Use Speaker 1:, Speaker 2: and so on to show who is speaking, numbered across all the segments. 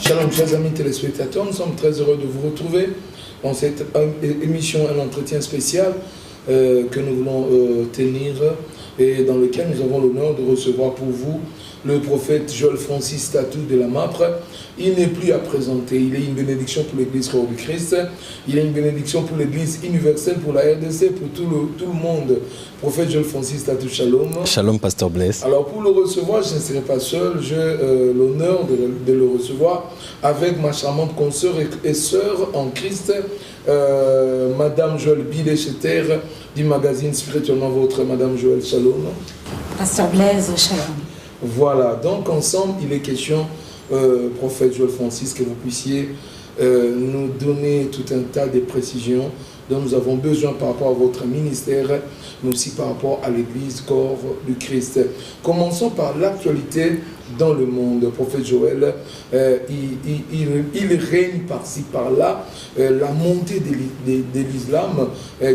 Speaker 1: Shalom, chers amis téléspectateurs, nous sommes très heureux de vous retrouver dans cette émission, un entretien spécial que nous voulons tenir et dans lequel nous avons l'honneur de recevoir pour vous le prophète Joël Francis Tatou de la MAPRE. Il n'est plus à présenter, il est une bénédiction pour l'Église Corps du Christ, il est une bénédiction pour l'Église universelle, pour la RDC, pour tout le monde. Prophète Joël Francis Tatou, shalom.
Speaker 2: Shalom, Pasteur Blaise.
Speaker 1: Alors pour le recevoir, je ne serai pas seul, j'ai l'honneur de le recevoir avec ma charmante consoeur et sœur en Christ, Madame Joël Bidecheter du magazine Spirituellement Votre. Madame Joël, shalom.
Speaker 3: Pasteur Blaise, shalom.
Speaker 1: Voilà, donc ensemble, il est question, prophète Joël Francis, que vous puissiez nous donner tout un tas de précisions dont nous avons besoin par rapport à votre ministère, mais aussi par rapport à l'Église Corps du Christ. Commençons par l'actualité dans le monde. Prophète Joël, il règne par-ci, par-là, la montée de l'islam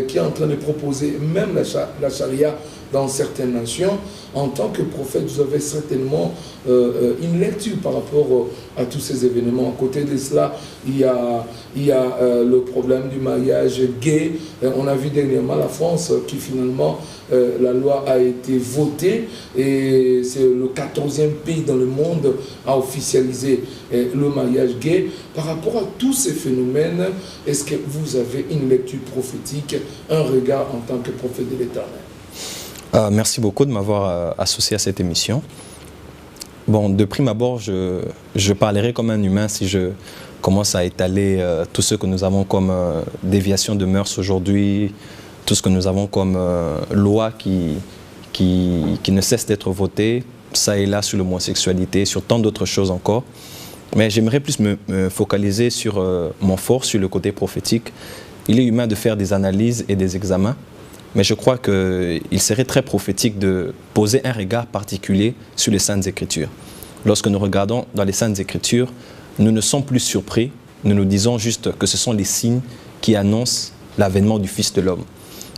Speaker 1: qui est en train de proposer même la charia dans certaines nations. En tant que prophète, vous avez certainement une lecture par rapport à tous ces événements. À côté de cela, il y a le problème du mariage gay. On a vu dernièrement la France qui finalement, la loi a été votée et c'est le 14e pays dans le monde à officialiser le mariage gay. Par rapport à tous ces phénomènes, est-ce que vous avez une lecture prophétique, un regard en tant que prophète de l'Éternel?
Speaker 2: Merci beaucoup de m'avoir associé à cette émission. Bon, de prime abord, je parlerai comme un humain si je commence à étaler tout ce que nous avons comme déviation de mœurs aujourd'hui, tout ce que nous avons comme loi qui ne cesse d'être votée, ça et là sur l'homosexualité, sur tant d'autres choses encore. Mais j'aimerais plus me focaliser sur mon fort, sur le côté prophétique. Il est humain de faire des analyses et des examens. Mais je crois qu'il serait très prophétique de poser un regard particulier sur les Saintes Écritures. Lorsque nous regardons dans les Saintes Écritures, nous ne sommes plus surpris, nous nous disons juste que ce sont les signes qui annoncent l'avènement du Fils de l'homme.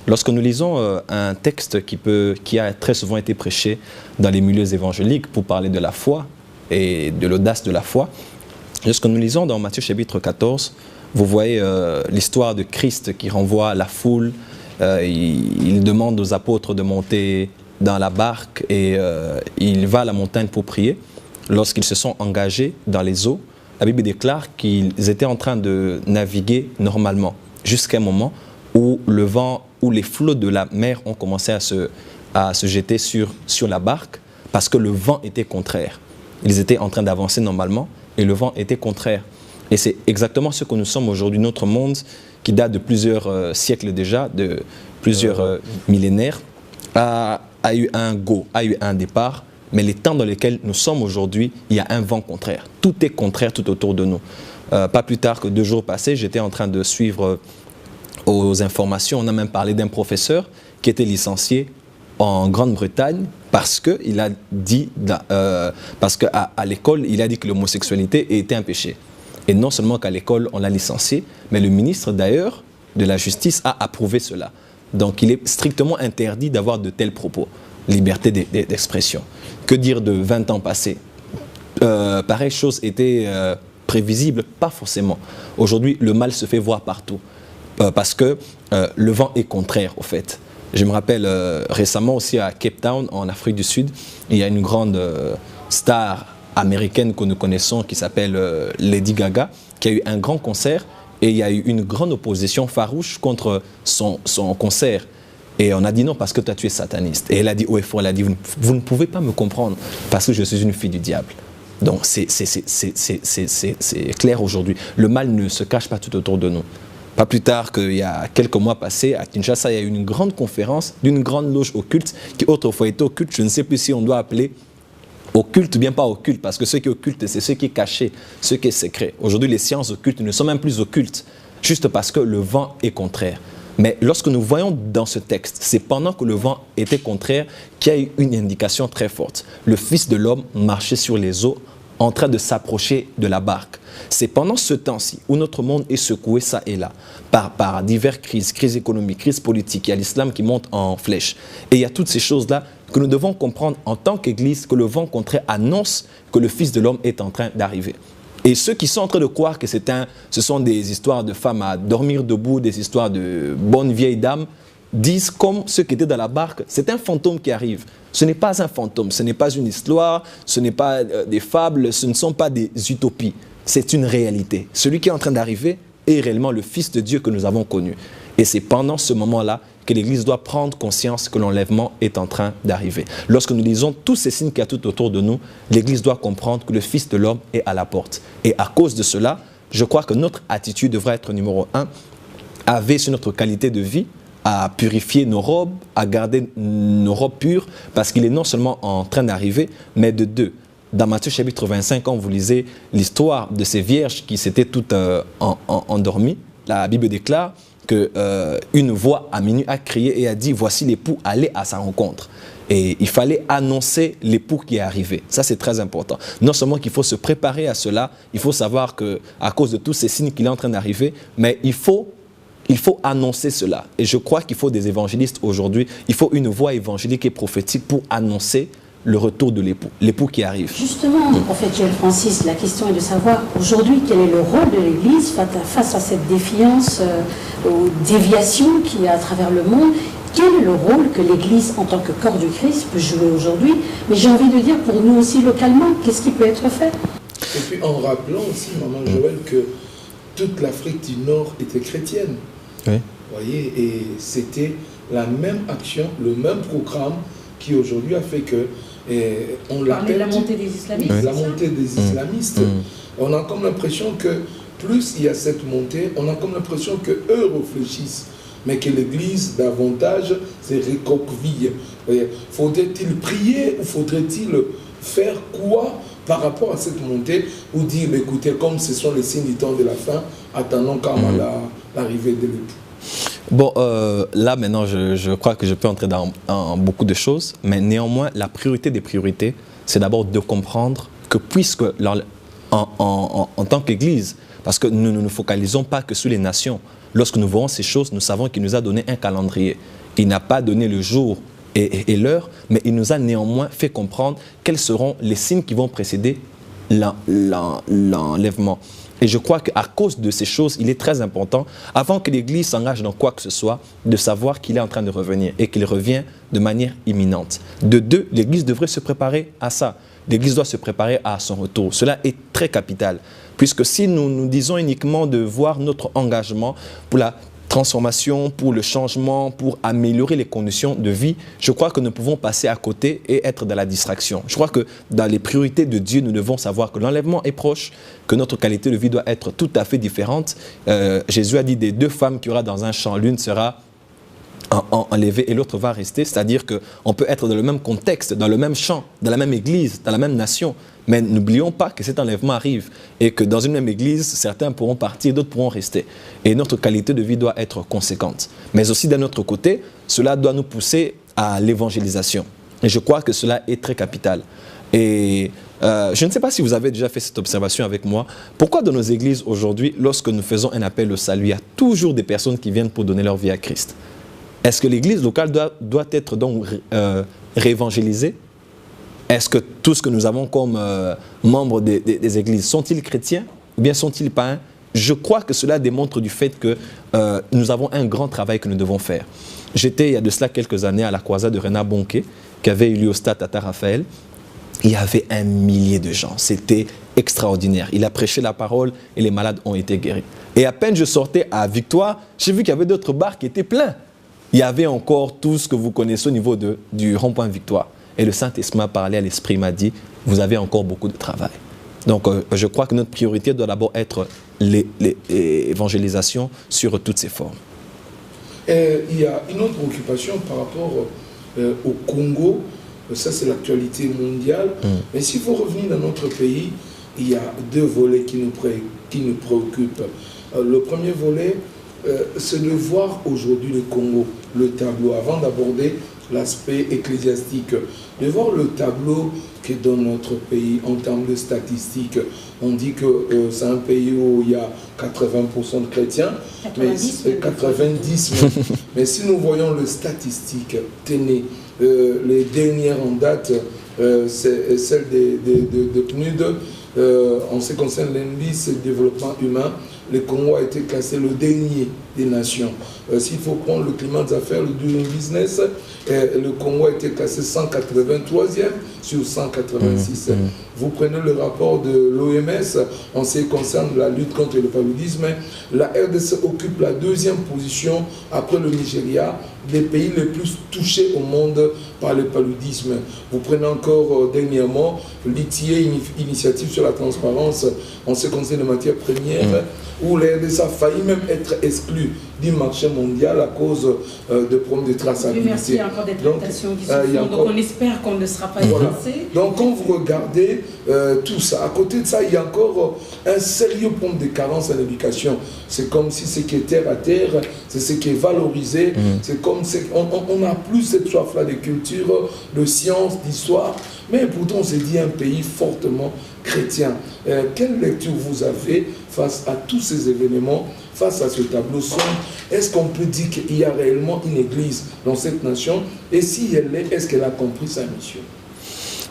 Speaker 2: Lorsque nous lisons un texte qui a très souvent été prêché dans les milieux évangéliques pour parler de la foi et de l'audace de la foi, lorsque nous lisons dans Matthieu chapitre 14, vous voyez l'histoire de Christ qui renvoie la foule. Il demande aux apôtres de monter dans la barque et il va à la montagne pour prier. Lorsqu'ils se sont engagés dans les eaux, la Bible déclare qu'ils étaient en train de naviguer normalement jusqu'à un moment où le vent, où les flots de la mer ont commencé à se jeter sur la barque parce que le vent était contraire. Ils étaient en train d'avancer normalement et le vent était contraire. Et c'est exactement ce que nous sommes aujourd'hui. Notre monde, qui date de plusieurs siècles déjà, de plusieurs millénaires, a eu un départ, mais les temps dans lesquels nous sommes aujourd'hui, il y a un vent contraire. Tout est contraire tout autour de nous. Pas plus tard que 2 jours passés, j'étais en train de suivre aux informations, on a même parlé d'un professeur qui était licencié en Grande-Bretagne parce qu'il a dit, parce qu'à l'école, il a dit que l'homosexualité était un péché. Et non seulement qu'à l'école, on l'a licencié, mais le ministre d'ailleurs de la Justice a approuvé cela. Donc il est strictement interdit d'avoir de tels propos. Liberté d'expression. Que dire de 20 ans passés? Pareille chose était prévisible? Pas forcément. Aujourd'hui, le mal se fait voir partout. Parce que le vent est contraire, au fait. Je me rappelle récemment aussi à Cape Town, en Afrique du Sud, il y a une grande star américaine que nous connaissons qui s'appelle Lady Gaga, qui a eu un grand concert et il y a eu une grande opposition farouche contre son concert. Et on a dit non parce que toi tu es sataniste. Et elle a dit haut et fort, elle a dit vous ne pouvez pas me comprendre parce que je suis une fille du diable. Donc c'est clair aujourd'hui. Le mal ne se cache pas tout autour de nous. Pas plus tard qu'il y a quelques mois passés, à Kinshasa, il y a eu une grande conférence d'une grande loge occulte qui autrefois était occulte. Je ne sais plus si on doit appeler occulte ou bien pas occulte, parce que ce qui est occulte, c'est ce qui est caché, ce qui est secret. Aujourd'hui, les sciences occultes ne sont même plus occultes. juste parce que le vent est contraire. Mais lorsque nous voyons dans ce texte, c'est pendant que le vent était contraire qu'il y a eu une indication très forte. Le Fils de l'homme marchait sur les eaux en train de s'approcher de la barque. C'est pendant ce temps-ci où notre monde est secoué ça et là par diverses crises économiques, crises politiques. Il y a l'islam qui monte en flèche. Et il y a toutes ces choses-là que nous devons comprendre en tant qu'Église, que le vent contraire annonce que le Fils de l'homme est en train d'arriver. Et ceux qui sont en train de croire que ce sont des histoires de femmes à dormir debout, des histoires de bonnes vieilles dames, disent comme ceux qui étaient dans la barque, c'est un fantôme qui arrive. Ce n'est pas un fantôme, ce n'est pas une histoire, ce n'est pas des fables, ce ne sont pas des utopies. C'est une réalité. Celui qui est en train d'arriver est réellement le Fils de Dieu que nous avons connu. Et c'est pendant ce moment-là que l'Église doit prendre conscience que l'enlèvement est en train d'arriver. Lorsque nous lisons tous ces signes qu'il y a tout autour de nous, l'Église doit comprendre que le Fils de l'homme est à la porte. Et à cause de cela, je crois que notre attitude devrait être numéro 1, à veiller sur notre qualité de vie, à purifier nos robes, à garder nos robes pures, parce qu'il est non seulement en train d'arriver, mais de 2. Dans Matthieu chapitre 25, quand vous lisez l'histoire de ces vierges qui s'étaient toutes endormies, la Bible déclare qu'une voix à minuit a crié et a dit « Voici l'époux, allez à sa rencontre ». Et il fallait annoncer l'époux qui est arrivé. Ça, c'est très important. Non seulement qu'il faut se préparer à cela, il faut savoir qu'à cause de tous ces signes qu'il est en train d'arriver, mais il faut annoncer cela. Et je crois qu'il faut des évangélistes aujourd'hui. Il faut une voix évangélique et prophétique pour annoncer le retour de l'époux qui arrive.
Speaker 3: Justement, prophète Joël Francis, la question est de savoir aujourd'hui quel est le rôle de l'Église face à cette défiance, aux déviations qu'il y a à travers le monde. Quel est le rôle que l'Église, en tant que corps du Christ, peut jouer aujourd'hui? Mais j'ai envie de dire pour nous aussi localement, qu'est-ce qui peut être fait?
Speaker 1: Et puis en rappelant aussi, Maman Joël, que toute l'Afrique du Nord était chrétienne. Oui. Vous voyez, et c'était la même action, le même programme qui aujourd'hui a fait que on l'appelle
Speaker 3: la montée des islamistes.
Speaker 1: La montée des islamistes. On a comme l'impression que plus il y a cette montée, on a comme l'impression qu'eux réfléchissent, mais que l'Église davantage se recroqueville. Faudrait-il prier ou faudrait-il faire quoi par rapport à cette montée ou dire, écoutez, comme ce sont les signes du temps de la fin, attendons quand même l'arrivée de l'époux.
Speaker 2: Bon, là maintenant, je crois que je peux entrer dans beaucoup de choses, mais néanmoins, la priorité des priorités, c'est d'abord de comprendre que puisque, en tant qu'Église, parce que nous ne nous focalisons pas que sur les nations, lorsque nous voyons ces choses, nous savons qu'il nous a donné un calendrier. Il n'a pas donné le jour et l'heure, mais il nous a néanmoins fait comprendre quels seront les signes qui vont précéder l'enlèvement. Et je crois qu'à cause de ces choses, il est très important, avant que l'Église s'engage dans quoi que ce soit, de savoir qu'il est en train de revenir et qu'il revient de manière imminente. De 2, l'Église devrait se préparer à ça. L'Église doit se préparer à son retour. Cela est très capital, puisque si nous nous disons uniquement de voir notre engagement pour la transformation, pour le changement, pour améliorer les conditions de vie, je crois que nous pouvons passer à côté et être dans la distraction. Je crois que dans les priorités de Dieu, nous devons savoir que l'enlèvement est proche, que notre qualité de vie doit être tout à fait différente. Jésus a dit des 2 femmes qu'il y aura dans un champ, l'une sera enlevée et l'autre va rester, c'est-à-dire qu'on peut être dans le même contexte, dans le même champ, dans la même église, dans la même nation, mais n'oublions pas que cet enlèvement arrive et que dans une même église, certains pourront partir, d'autres pourront rester. Et notre qualité de vie doit être conséquente. Mais aussi d'un autre côté, cela doit nous pousser à l'évangélisation. Et je crois que cela est très capital. Et je ne sais pas si vous avez déjà fait cette observation avec moi. Pourquoi dans nos églises aujourd'hui, lorsque nous faisons un appel au salut, il y a toujours des personnes qui viennent pour donner leur vie à Christ? Est-ce que l'église locale doit être donc réévangélisée? Est-ce que tous ce que nous avons comme membres des églises, sont-ils chrétiens ou bien sont-ils païens? Je crois que cela démontre du fait que nous avons un grand travail que nous devons faire. J'étais il y a de cela quelques années à la croisade de Renard Bonquet, qui avait eu lieu au stade Tata Raphaël. Il y avait 1 millier de gens. C'était extraordinaire. Il a prêché la parole et les malades ont été guéris. Et à peine je sortais à Victoire, j'ai vu qu'il y avait d'autres bars qui étaient pleins. Il y avait encore tout ce que vous connaissez au niveau du rond-point Victoire. Et le Saint-Esprit m'a parlé à l'Esprit, m'a dit, vous avez encore beaucoup de travail. Donc, je crois que notre priorité doit d'abord être l'évangélisation sur toutes ses formes.
Speaker 1: Il y a une autre préoccupation par rapport au Congo. Ça, c'est l'actualité mondiale. Mais s'il faut revenir dans notre pays, il y a 2 volets qui nous préoccupent. Le premier volet, c'est de voir aujourd'hui le Congo, le tableau, avant d'aborder l'aspect ecclésiastique, de voir le tableau qui est dans notre pays en termes de statistiques. On dit que c'est un pays où il y a 80% de chrétiens, 90 même. Mais si nous voyons les statistiques tenez, les dernières en date, c'est celle de PNUD, en ce qui concerne l'indice de développement humain, le Congo a été classé le dernier des nations. S'il faut prendre le climat des affaires, le doing business, le Congo a été classé 183e sur 186. Vous prenez le rapport de l'OMS en ce qui concerne la lutte contre le paludisme, la RDC occupe la 2e position après le Nigeria des pays les plus touchés au monde par le paludisme. Vous prenez encore dernièrement l'ITIE, Initiative sur la transparence en ce qui concerne les matières premières, où la RDC a failli même être exclue du marché mondial à cause de problèmes de traçabilité.
Speaker 3: Merci, il y a encore des tractations qui se font, donc on espère qu'on ne sera pas effacé.
Speaker 1: Donc quand vous regardez tout ça, à côté de ça, il y a encore un sérieux problème de carence en éducation. C'est comme si ce qui est terre à terre, c'est ce qui est valorisé, c'est comme on n'a plus cette soif-là de culture, de science, d'histoire, mais pourtant on s'est dit un pays fortement chrétien. Quelle lecture vous avez face à tous ces événements, face à ce tableau sombre? Est-ce qu'on peut dire qu'il y a réellement une église dans cette nation? Et si elle l'est, est-ce qu'elle a compris sa mission?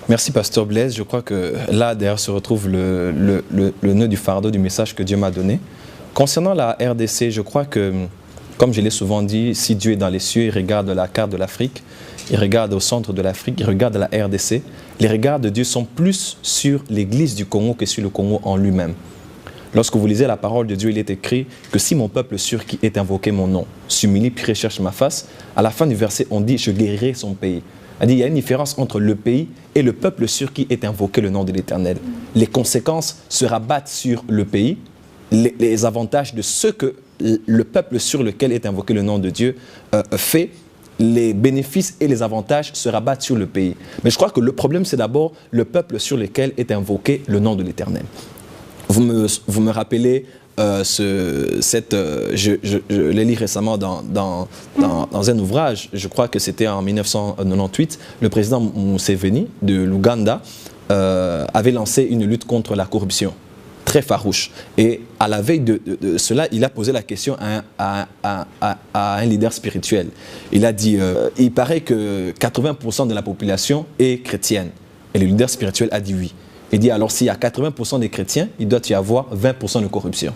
Speaker 2: Merci, Pasteur Blaise. Je crois que là, d'ailleurs, se retrouve le nœud du fardeau du message que Dieu m'a donné. Concernant la RDC, je crois que, comme je l'ai souvent dit, si Dieu est dans les cieux, il regarde la carte de l'Afrique, il regarde au centre de l'Afrique, il regarde la RDC. Les regards de Dieu sont plus sur l'église du Congo que sur le Congo en lui-même. Lorsque vous lisez la parole de Dieu, il est écrit que si mon peuple sur qui est invoqué mon nom s'humilie puis recherche ma face, à la fin du verset, on dit « je guérirai son pays ». Il y a une différence entre le pays et le peuple sur qui est invoqué le nom de l'Éternel. Les conséquences se rabattent sur le pays, les avantages de ce que le peuple sur lequel est invoqué le nom de Dieu fait, les bénéfices et les avantages se rabattent sur le pays. Mais je crois que le problème, c'est d'abord le peuple sur lequel est invoqué le nom de l'Éternel. Vous me rappelez, je l'ai lu récemment dans un ouvrage, je crois que c'était en 1998, le président Museveni de l'Ouganda avait lancé une lutte contre la corruption très farouche. Et à la veille de cela, il a posé la question à un leader spirituel. Il a dit, il paraît que 80% de la population est chrétienne. Et le leader spirituel a dit oui. Il dit alors s'il y a 80% des chrétiens, il doit y avoir 20% de corruption.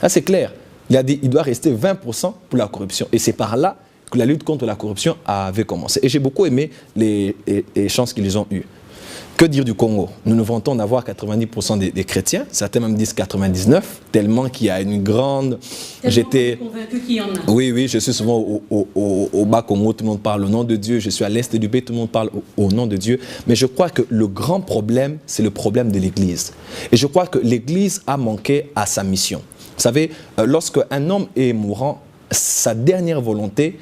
Speaker 2: Là c'est clair. Il a dit il doit rester 20% pour la corruption. Et c'est par là que la lutte contre la corruption avait commencé. Et j'ai beaucoup aimé les chances qu'ils ont eues. Que dire du Congo? Nous nous vantons d'avoir 90% des chrétiens, certains même disent 99, tellement qu'il y a une grande...
Speaker 3: J'étais convaincu qu'il y en a.
Speaker 2: Oui, je suis souvent au bas Congo, tout le monde parle au nom de Dieu, je suis à l'est du pays, tout le monde parle au nom de Dieu. Mais je crois que le grand problème, c'est le problème de l'Église. Et je crois que l'Église a manqué à sa mission. Vous savez, lorsque un homme est mourant, sa dernière volonté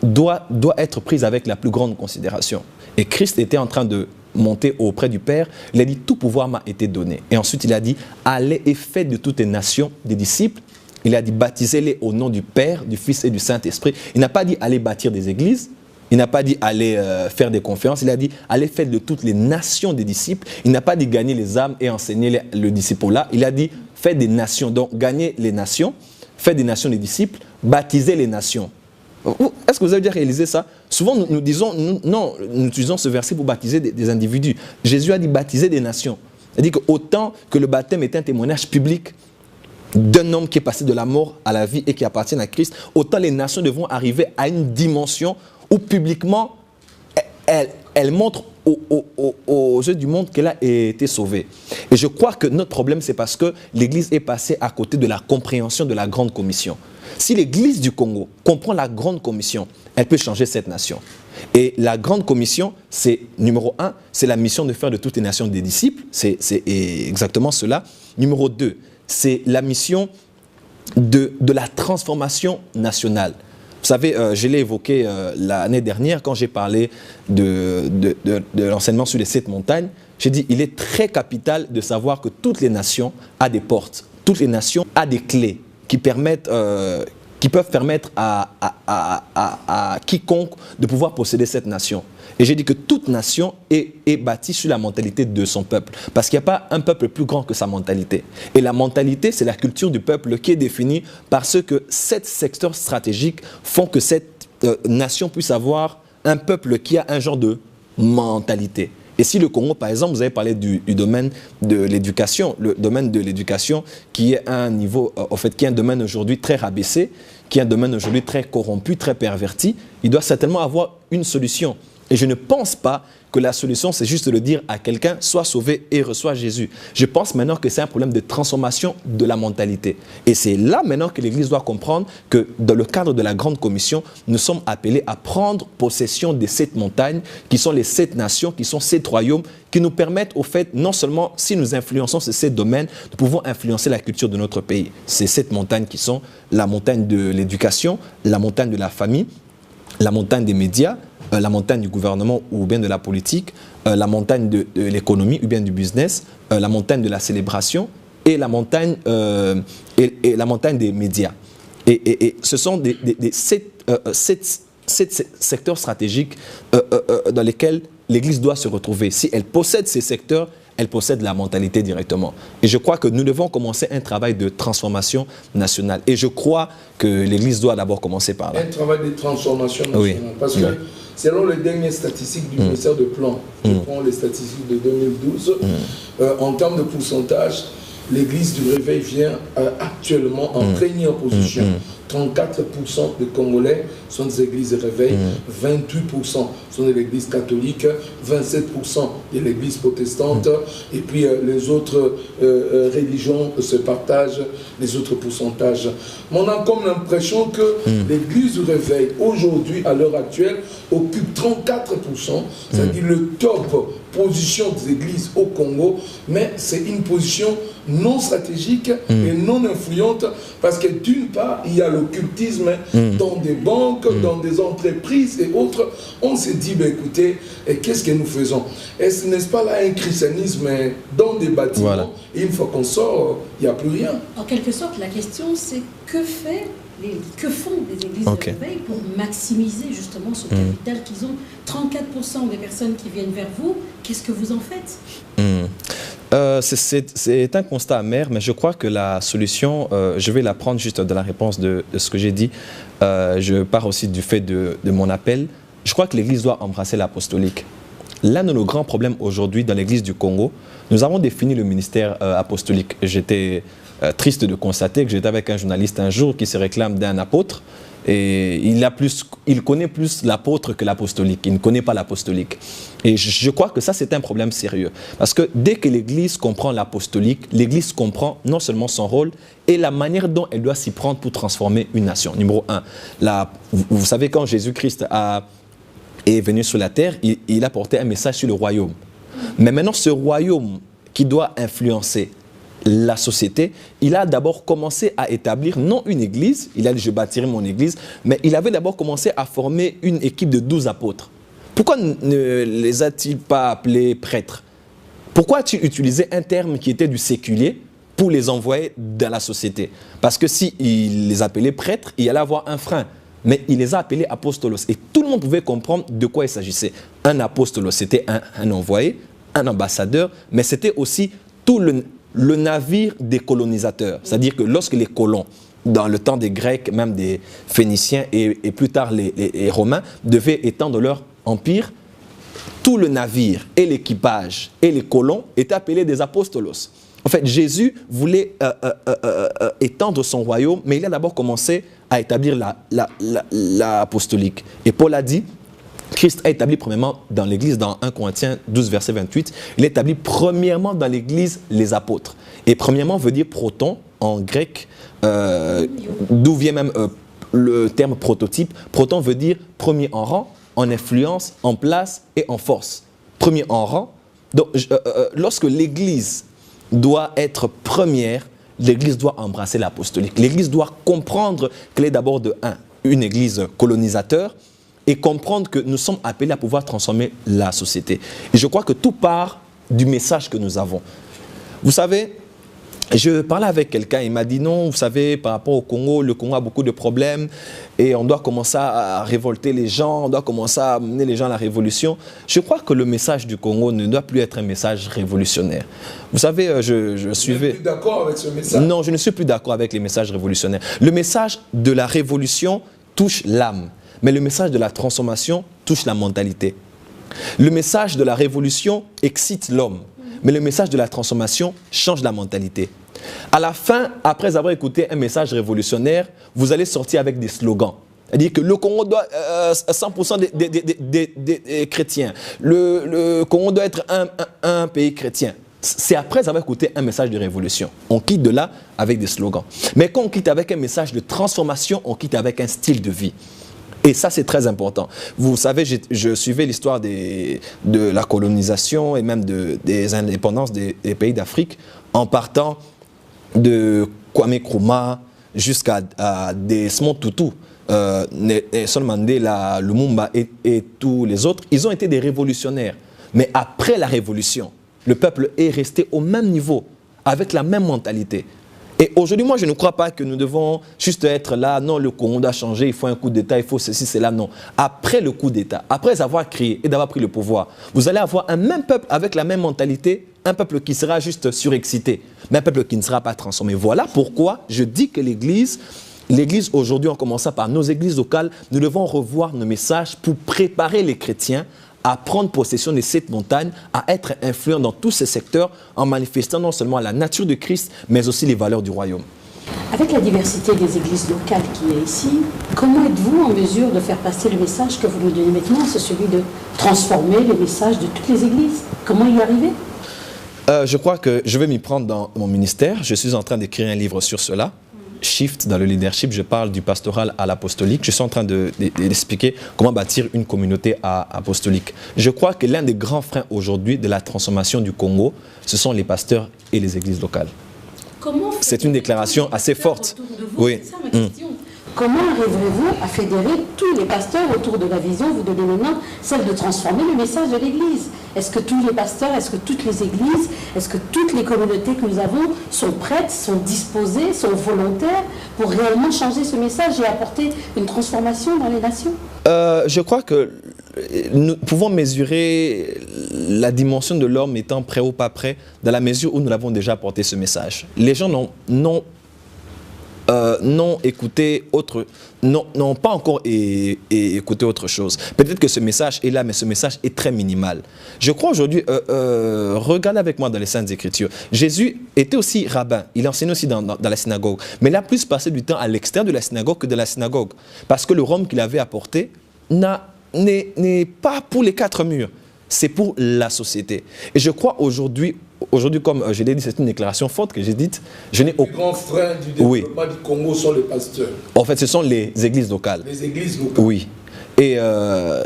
Speaker 2: doit être prise avec la plus grande considération. Et Christ était en train de monter auprès du Père, il a dit tout pouvoir m'a été donné. Et ensuite il a dit allez et faites de toutes les nations des disciples. Il a dit baptisez-les au nom du Père, du Fils et du Saint-Esprit. Il n'a pas dit allez bâtir des églises, il n'a pas dit allez faire des conférences, il a dit allez faites de toutes les nations des disciples. Il n'a pas dit gagner les âmes et enseigner le disciple-là. Il a dit faites des nations, donc gagnez les nations, faites des nations des disciples, baptisez les nations. Est-ce que vous avez déjà réalisé ça? Souvent, nous disons, non, nous utilisons ce verset pour baptiser des individus. Jésus a dit baptiser des nations. Il a dit qu'autant que le baptême est un témoignage public d'un homme qui est passé de la mort à la vie et qui appartient à Christ, autant les nations devront arriver à une dimension où publiquement, elles montrent aux yeux du monde qu'elle a été sauvée. Et je crois que notre problème, c'est parce que l'Église est passée à côté de la compréhension de la Grande Commission. Si l'Église du Congo comprend la Grande Commission, elle peut changer cette nation. Et la Grande Commission, c'est numéro 1, c'est la mission de faire de toutes les nations des disciples. C'est exactement cela. Numéro 2, c'est la mission de la transformation nationale. Vous savez, je l'ai évoqué l'année dernière quand j'ai parlé de l'enseignement sur les 7 montagnes. J'ai dit il est très capital de savoir que toutes les nations ont des portes, toutes les nations ont des clés. qui permettent... qui peuvent permettre à quiconque de pouvoir posséder cette nation. Et j'ai dit que toute nation est bâtie sur la mentalité de son peuple. Parce qu'il n'y a pas un peuple plus grand que sa mentalité. Et la mentalité, c'est la culture du peuple qui est définie par ce que 7 secteurs stratégiques font que cette nation puisse avoir un peuple qui a un genre de mentalité. Et si le Congo, par exemple, vous avez parlé du domaine de l'éducation, le domaine de l'éducation qui est un niveau, en fait, qui est un domaine aujourd'hui très rabaissé, qui est un domaine aujourd'hui très corrompu, très perverti, il doit certainement avoir une solution. Et je ne pense pas que la solution, c'est juste de dire à quelqu'un, sois sauvé et reçois Jésus. Je pense maintenant que c'est un problème de transformation de la mentalité. Et c'est là maintenant que l'Église doit comprendre que dans le cadre de la Grande Commission, nous sommes appelés à prendre possession des 7 montagnes, qui sont les 7 nations, qui sont 7 royaumes, qui nous permettent au fait, non seulement si nous influençons ces 7 domaines, nous pouvons influencer la culture de notre pays. Ces 7 montagnes qui sont la montagne de l'éducation, la montagne de la famille, la montagne des médias, la montagne du gouvernement ou bien de la politique, la montagne de l'économie ou bien du business, la montagne de la célébration et la montagne des médias. Et ce sont des 7 secteurs stratégiques dans lesquels l'Église doit se retrouver. Si elle possède ces secteurs, elle possède la mentalité directement. Et je crois que nous devons commencer un travail de transformation nationale. Et je crois que l'Église doit d'abord commencer par là.
Speaker 1: Un travail de transformation nationale. Oui. Parce que selon les dernières statistiques du ministère de Plan, je prends les statistiques de 2012, en termes de pourcentage, l'Église du Réveil vient actuellement en première position. 34% des Congolais sont des églises de réveil, 28% sont des églises catholiques, 27% de l'église protestante, et puis les autres religions se partagent les autres pourcentages. Mais on a comme l'impression que l'église du réveil, aujourd'hui, à l'heure actuelle, occupe 34%, c'est-à-dire le top position des églises au Congo, mais c'est une position non stratégique et non influente, parce que d'une part, il y a l'occultisme dans des banques, dans des entreprises et autres. On s'est dit, ben, écoutez, qu'est-ce que nous faisons? Est-ce n'est-ce pas là un christianisme dans des bâtiments, et une fois qu'on sort, il n'y a plus rien?
Speaker 3: En quelque sorte, la question, c'est que font les églises de réveil pour maximiser justement ce capital qu'ils ont? 34% des personnes qui viennent vers vous, qu'est-ce que vous en faites?
Speaker 2: C'est un constat amer, mais je crois que la solution, je vais la prendre juste de la réponse de ce que j'ai dit. Je pars aussi du fait de mon appel. Je crois que l'Église doit embrasser l'apostolique. L'un de nos grands problèmes aujourd'hui dans l'Église du Congo, nous avons défini le ministère apostolique. J'étais triste de constater que j'étais avec un journaliste un jour qui se réclame d'un apôtre. Et il connaît plus l'apôtre que l'apostolique. Il ne connaît pas l'apostolique. Et je crois que ça, c'est un problème sérieux. Parce que dès que l'Église comprend l'apostolique, l'Église comprend non seulement son rôle et la manière dont elle doit s'y prendre pour transformer une nation. Numéro 1, vous savez, quand Jésus-Christ est venu sur la terre, il a porté un message sur le royaume. Mais maintenant, ce royaume qui doit influencer la société, il a d'abord commencé à établir, non une église, il a dit je bâtirai mon église, mais il avait d'abord commencé à former une équipe de 12 apôtres. Pourquoi ne les a-t-il pas appelés prêtres? Pourquoi a-t-il utilisé un terme qui était du séculier pour les envoyer dans la société? Parce que s'il les appelait prêtres, il allait avoir un frein. Mais il les a appelés apostolos. Et tout le monde pouvait comprendre de quoi il s'agissait. Un apostolos, c'était un envoyé, un ambassadeur, mais c'était aussi tout le navire des colonisateurs. C'est-à-dire que lorsque les colons, dans le temps des Grecs, même des Phéniciens et plus tard les Romains, devaient étendre leur empire, tout le navire et l'équipage et les colons étaient appelés des apostolos. En fait, Jésus voulait étendre son royaume, mais il a d'abord commencé à établir l'apostolique. Et Paul a dit, Christ a établi premièrement dans l'Église, dans 1 Corinthiens 12, verset 28, il a établi premièrement dans l'Église les apôtres. Et premièrement veut dire proton en grec, d'où vient même le terme prototype. Proton veut dire premier en rang, en influence, en place et en force. Premier en rang. Donc, lorsque l'Église doit être première, l'Église doit embrasser l'apostolique. L'Église doit comprendre qu'elle est d'abord une Église colonisateur, et comprendre que nous sommes appelés à pouvoir transformer la société. Et je crois que tout part du message que nous avons. Vous savez, Je parlais avec quelqu'un, il m'a dit non, vous savez, par rapport au Congo, le Congo a beaucoup de problèmes et on doit commencer à révolter les gens, on doit commencer à amener les gens à la révolution. Je crois que le message du Congo ne doit plus être un message révolutionnaire. Vous savez, je suivais...
Speaker 1: Vous n'êtes plus d'accord avec ce message?
Speaker 2: Non, je ne suis plus d'accord avec les messages révolutionnaires. Le message de la révolution touche l'âme, mais le message de la transformation touche la mentalité. Le message de la révolution excite l'homme. Mais le message de la transformation change la mentalité. À la fin, après avoir écouté un message révolutionnaire, vous allez sortir avec des slogans. C'est-à-dire que le Congo doit 100% des chrétiens. Le Congo doit être un pays chrétien. C'est après avoir écouté un message de révolution. On quitte de là avec des slogans. Mais quand on quitte avec un message de transformation, on quitte avec un style de vie. Et ça, c'est très important. Vous savez, je suivais l'histoire de la colonisation et même des indépendances des pays d'Afrique en partant de Kwame Nkrumah jusqu'à Desmond Tutu, Nelson Mandela, Lumumba et tous les autres. Ils ont été des révolutionnaires. Mais après la révolution, le peuple est resté au même niveau, avec la même mentalité. Et aujourd'hui, moi, je ne crois pas que nous devons juste être là, non, le Congo doit changer, il faut un coup d'État, il faut ceci, cela, non. Après le coup d'État, après avoir créé et d'avoir pris le pouvoir, vous allez avoir un même peuple avec la même mentalité, un peuple qui sera juste surexcité, mais un peuple qui ne sera pas transformé. Voilà pourquoi je dis que l'Église aujourd'hui, en commençant par nos églises locales, nous devons revoir nos messages pour préparer les chrétiens à prendre possession de cette montagne, à être influents dans tous ces secteurs en manifestant non seulement la nature de Christ, mais aussi les valeurs du royaume.
Speaker 3: Avec la diversité des églises locales qui est ici, comment êtes-vous en mesure de faire passer le message que vous nous donnez maintenant? C'est celui de transformer les messages de toutes les églises. Comment y arriver?
Speaker 2: Je crois que je vais m'y prendre dans mon ministère. Je suis en train d'écrire un livre sur cela. Shift dans le leadership, je parle du pastoral à l'apostolique. Je suis en train d'expliquer comment bâtir une communauté apostolique. Je crois que l'un des grands freins aujourd'hui de la transformation du Congo, ce sont les pasteurs et les églises locales. C'est une déclaration assez forte. Oui.
Speaker 3: C'est ça ma question. Comment arriverez-vous à fédérer tous les pasteurs autour de la vision? Vous donnez maintenant celle de transformer le message de l'Église. Est-ce que tous les pasteurs, est-ce que toutes les églises, est-ce que toutes les communautés que nous avons sont prêtes, sont disposées, sont volontaires pour réellement changer ce message et apporter une transformation dans les nations?
Speaker 2: Je crois que nous pouvons mesurer la dimension de l'homme étant prêt ou pas prêt dans la mesure où nous l'avons déjà apporté ce message. Les gens n'ont pas encore écouté autre chose. Peut-être que ce message est là, mais ce message est très minimal. Je crois aujourd'hui, regardez avec moi dans les Saintes Écritures, Jésus était aussi rabbin, il enseignait aussi dans la synagogue, mais il a plus passé du temps à l'extérieur de la synagogue que de la synagogue, parce que le royaume qu'il avait apporté n'est pas pour les quatre murs, c'est pour la société. Et je crois aujourd'hui, comme je l'ai dit, c'est une déclaration forte que j'ai dite. Les
Speaker 1: grands freins du développement du Congo sont les pasteurs.
Speaker 2: En fait, ce sont les églises locales.
Speaker 1: Les églises locales.
Speaker 2: Oui. Et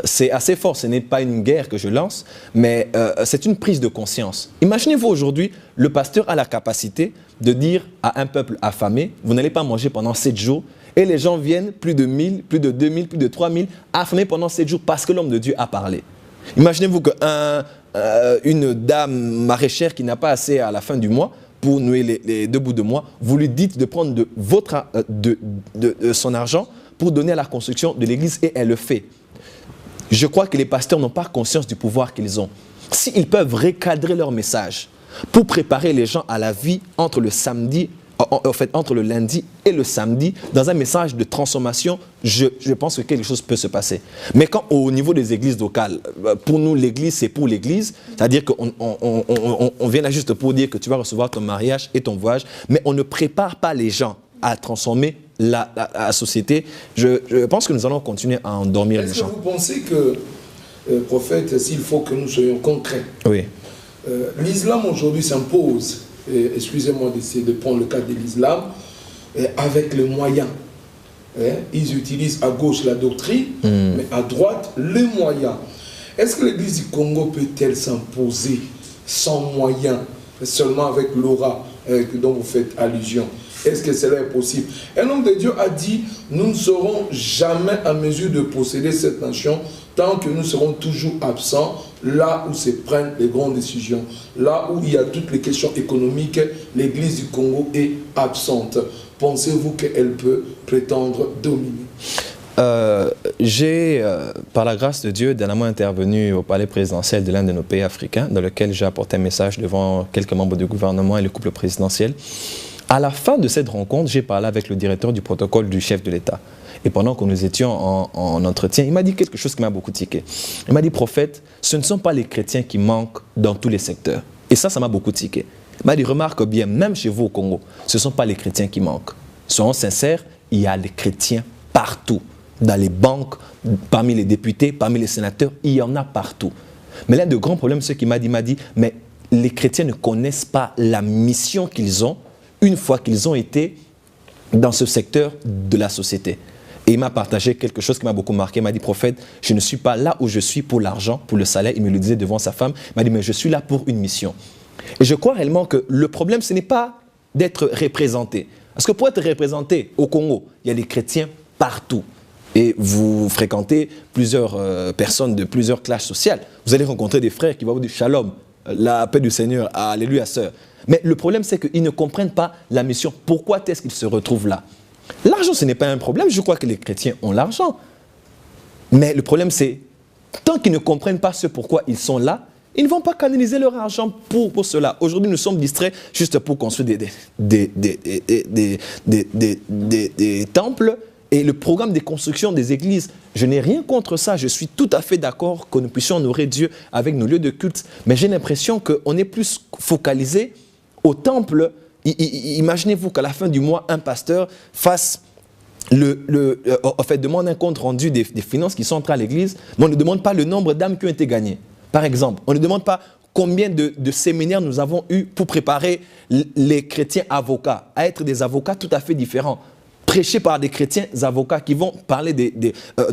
Speaker 2: c'est assez fort, ce n'est pas une guerre que je lance, mais c'est une prise de conscience. Imaginez-vous aujourd'hui, le pasteur a la capacité de dire à un peuple affamé, vous n'allez pas manger pendant 7 jours, et les gens viennent, plus de 1000, plus de 2000, plus de 3000, affamés pendant 7 jours parce que l'homme de Dieu a parlé. Imaginez-vous qu'une dame maraîchère qui n'a pas assez à la fin du mois pour nouer les 2 bouts de mois, vous lui dites de prendre de son argent pour donner à la construction de l'église et elle le fait. Je crois que les pasteurs n'ont pas conscience du pouvoir qu'ils ont. S'ils peuvent recadrer leur message pour préparer les gens à la vie entre le lundi et le samedi, dans un message de transformation, je pense que quelque chose peut se passer. Mais quand au niveau des églises locales, pour nous l'église c'est pour l'église, c'est-à-dire qu'on vient là juste pour dire que tu vas recevoir ton mariage et ton voyage, mais on ne prépare pas les gens à transformer la société. Je pense que nous allons continuer à endormir les gens.
Speaker 1: Est-ce que vous pensez que, prophète, s'il faut que nous soyons concrets,
Speaker 2: oui.
Speaker 1: L'islam aujourd'hui s'impose, excusez-moi d'essayer de prendre le cas de l'islam, avec les moyens. Ils utilisent à gauche la doctrine, mais à droite les moyens. Est-ce que l'église du Congo peut-elle s'imposer sans moyens, seulement avec l'aura dont vous faites allusion? Est-ce que cela est possible? Un homme de Dieu a dit, nous ne serons jamais en mesure de posséder cette nation tant que nous serons toujours absents là où se prennent les grandes décisions, là où il y a toutes les questions économiques, l'Église du Congo est absente. Pensez-vous qu'elle peut prétendre dominer?
Speaker 2: J'ai, par la grâce de Dieu, dernièrement intervenu au palais présidentiel de l'un de nos pays africains, dans lequel j'ai apporté un message devant quelques membres du gouvernement et le couple présidentiel. À la fin de cette rencontre, j'ai parlé avec le directeur du protocole du chef de l'État. Et pendant que nous étions en entretien, il m'a dit quelque chose qui m'a beaucoup tiqué. Il m'a dit, prophète, ce ne sont pas les chrétiens qui manquent dans tous les secteurs. Et ça m'a beaucoup tiqué. Il m'a dit, remarque bien, même chez vous au Congo, ce ne sont pas les chrétiens qui manquent. Soyons sincères, il y a les chrétiens partout. Dans les banques, parmi les députés, parmi les sénateurs, il y en a partout. Mais l'un des grands problèmes, c'est qu'il m'a dit, mais les chrétiens ne connaissent pas la mission qu'ils ont une fois qu'ils ont été dans ce secteur de la société. Et il m'a partagé quelque chose qui m'a beaucoup marqué. Il m'a dit, prophète, je ne suis pas là où je suis pour l'argent, pour le salaire. Il me le disait devant sa femme. Il m'a dit, mais je suis là pour une mission. Et je crois réellement que le problème, ce n'est pas d'être représenté. Parce que pour être représenté au Congo, il y a des chrétiens partout. Et vous fréquentez plusieurs personnes de plusieurs classes sociales. Vous allez rencontrer des frères qui vont vous dire shalom, la paix du Seigneur, alléluia sœur. Mais le problème, c'est qu'ils ne comprennent pas la mission. Pourquoi est-ce qu'ils se retrouvent là? L'argent, ce n'est pas un problème. Je crois que les chrétiens ont l'argent. Mais le problème, c'est tant qu'ils ne comprennent pas ce pourquoi ils sont là, ils ne vont pas canaliser leur argent pour cela. Aujourd'hui, nous sommes distraits juste pour construire des temples. Et le programme de construction des églises, je n'ai rien contre ça. Je suis tout à fait d'accord que nous puissions honorer Dieu avec nos lieux de culte. Mais j'ai l'impression qu'on est plus focalisé au temple. Imaginez-vous qu'à la fin du mois, un pasteur fasse demande un compte rendu des finances qui sont entrées à l'église, mais on ne demande pas le nombre d'âmes qui ont été gagnées. Par exemple, on ne demande pas combien de séminaires nous avons eu pour préparer les chrétiens avocats à être des avocats tout à fait différents. Prêchés par des chrétiens avocats qui vont parler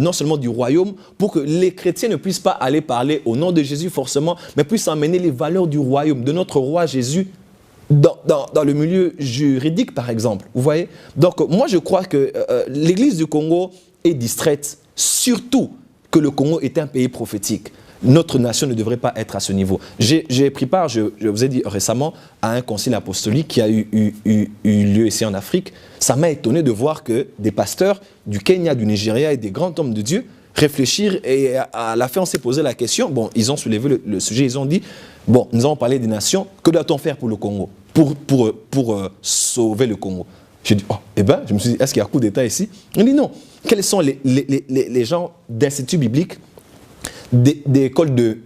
Speaker 2: non seulement du royaume, pour que les chrétiens ne puissent pas aller parler au nom de Jésus forcément, mais puissent emmener les valeurs du royaume, de notre roi Jésus, dans le milieu juridique par exemple. Vous voyez? Donc moi je crois que l'église du Congo est distraite, surtout que le Congo est un pays prophétique. Notre nation ne devrait pas être à ce niveau. J'ai pris part, je vous ai dit récemment, à un concile apostolique qui a eu lieu ici en Afrique. Ça m'a étonné de voir que des pasteurs du Kenya, du Nigeria et des grands hommes de Dieu réfléchir, et à la fin on s'est posé la question. Bon, ils ont soulevé le sujet, ils ont dit, bon, nous avons parlé des nations, que doit-on faire pour le Congo, pour sauver le Congo? J'ai dit, oh, eh bien, je me suis dit, est-ce qu'il y a un coup d'État ici? On dit non. Quels sont les gens d'instituts bibliques, des écoles de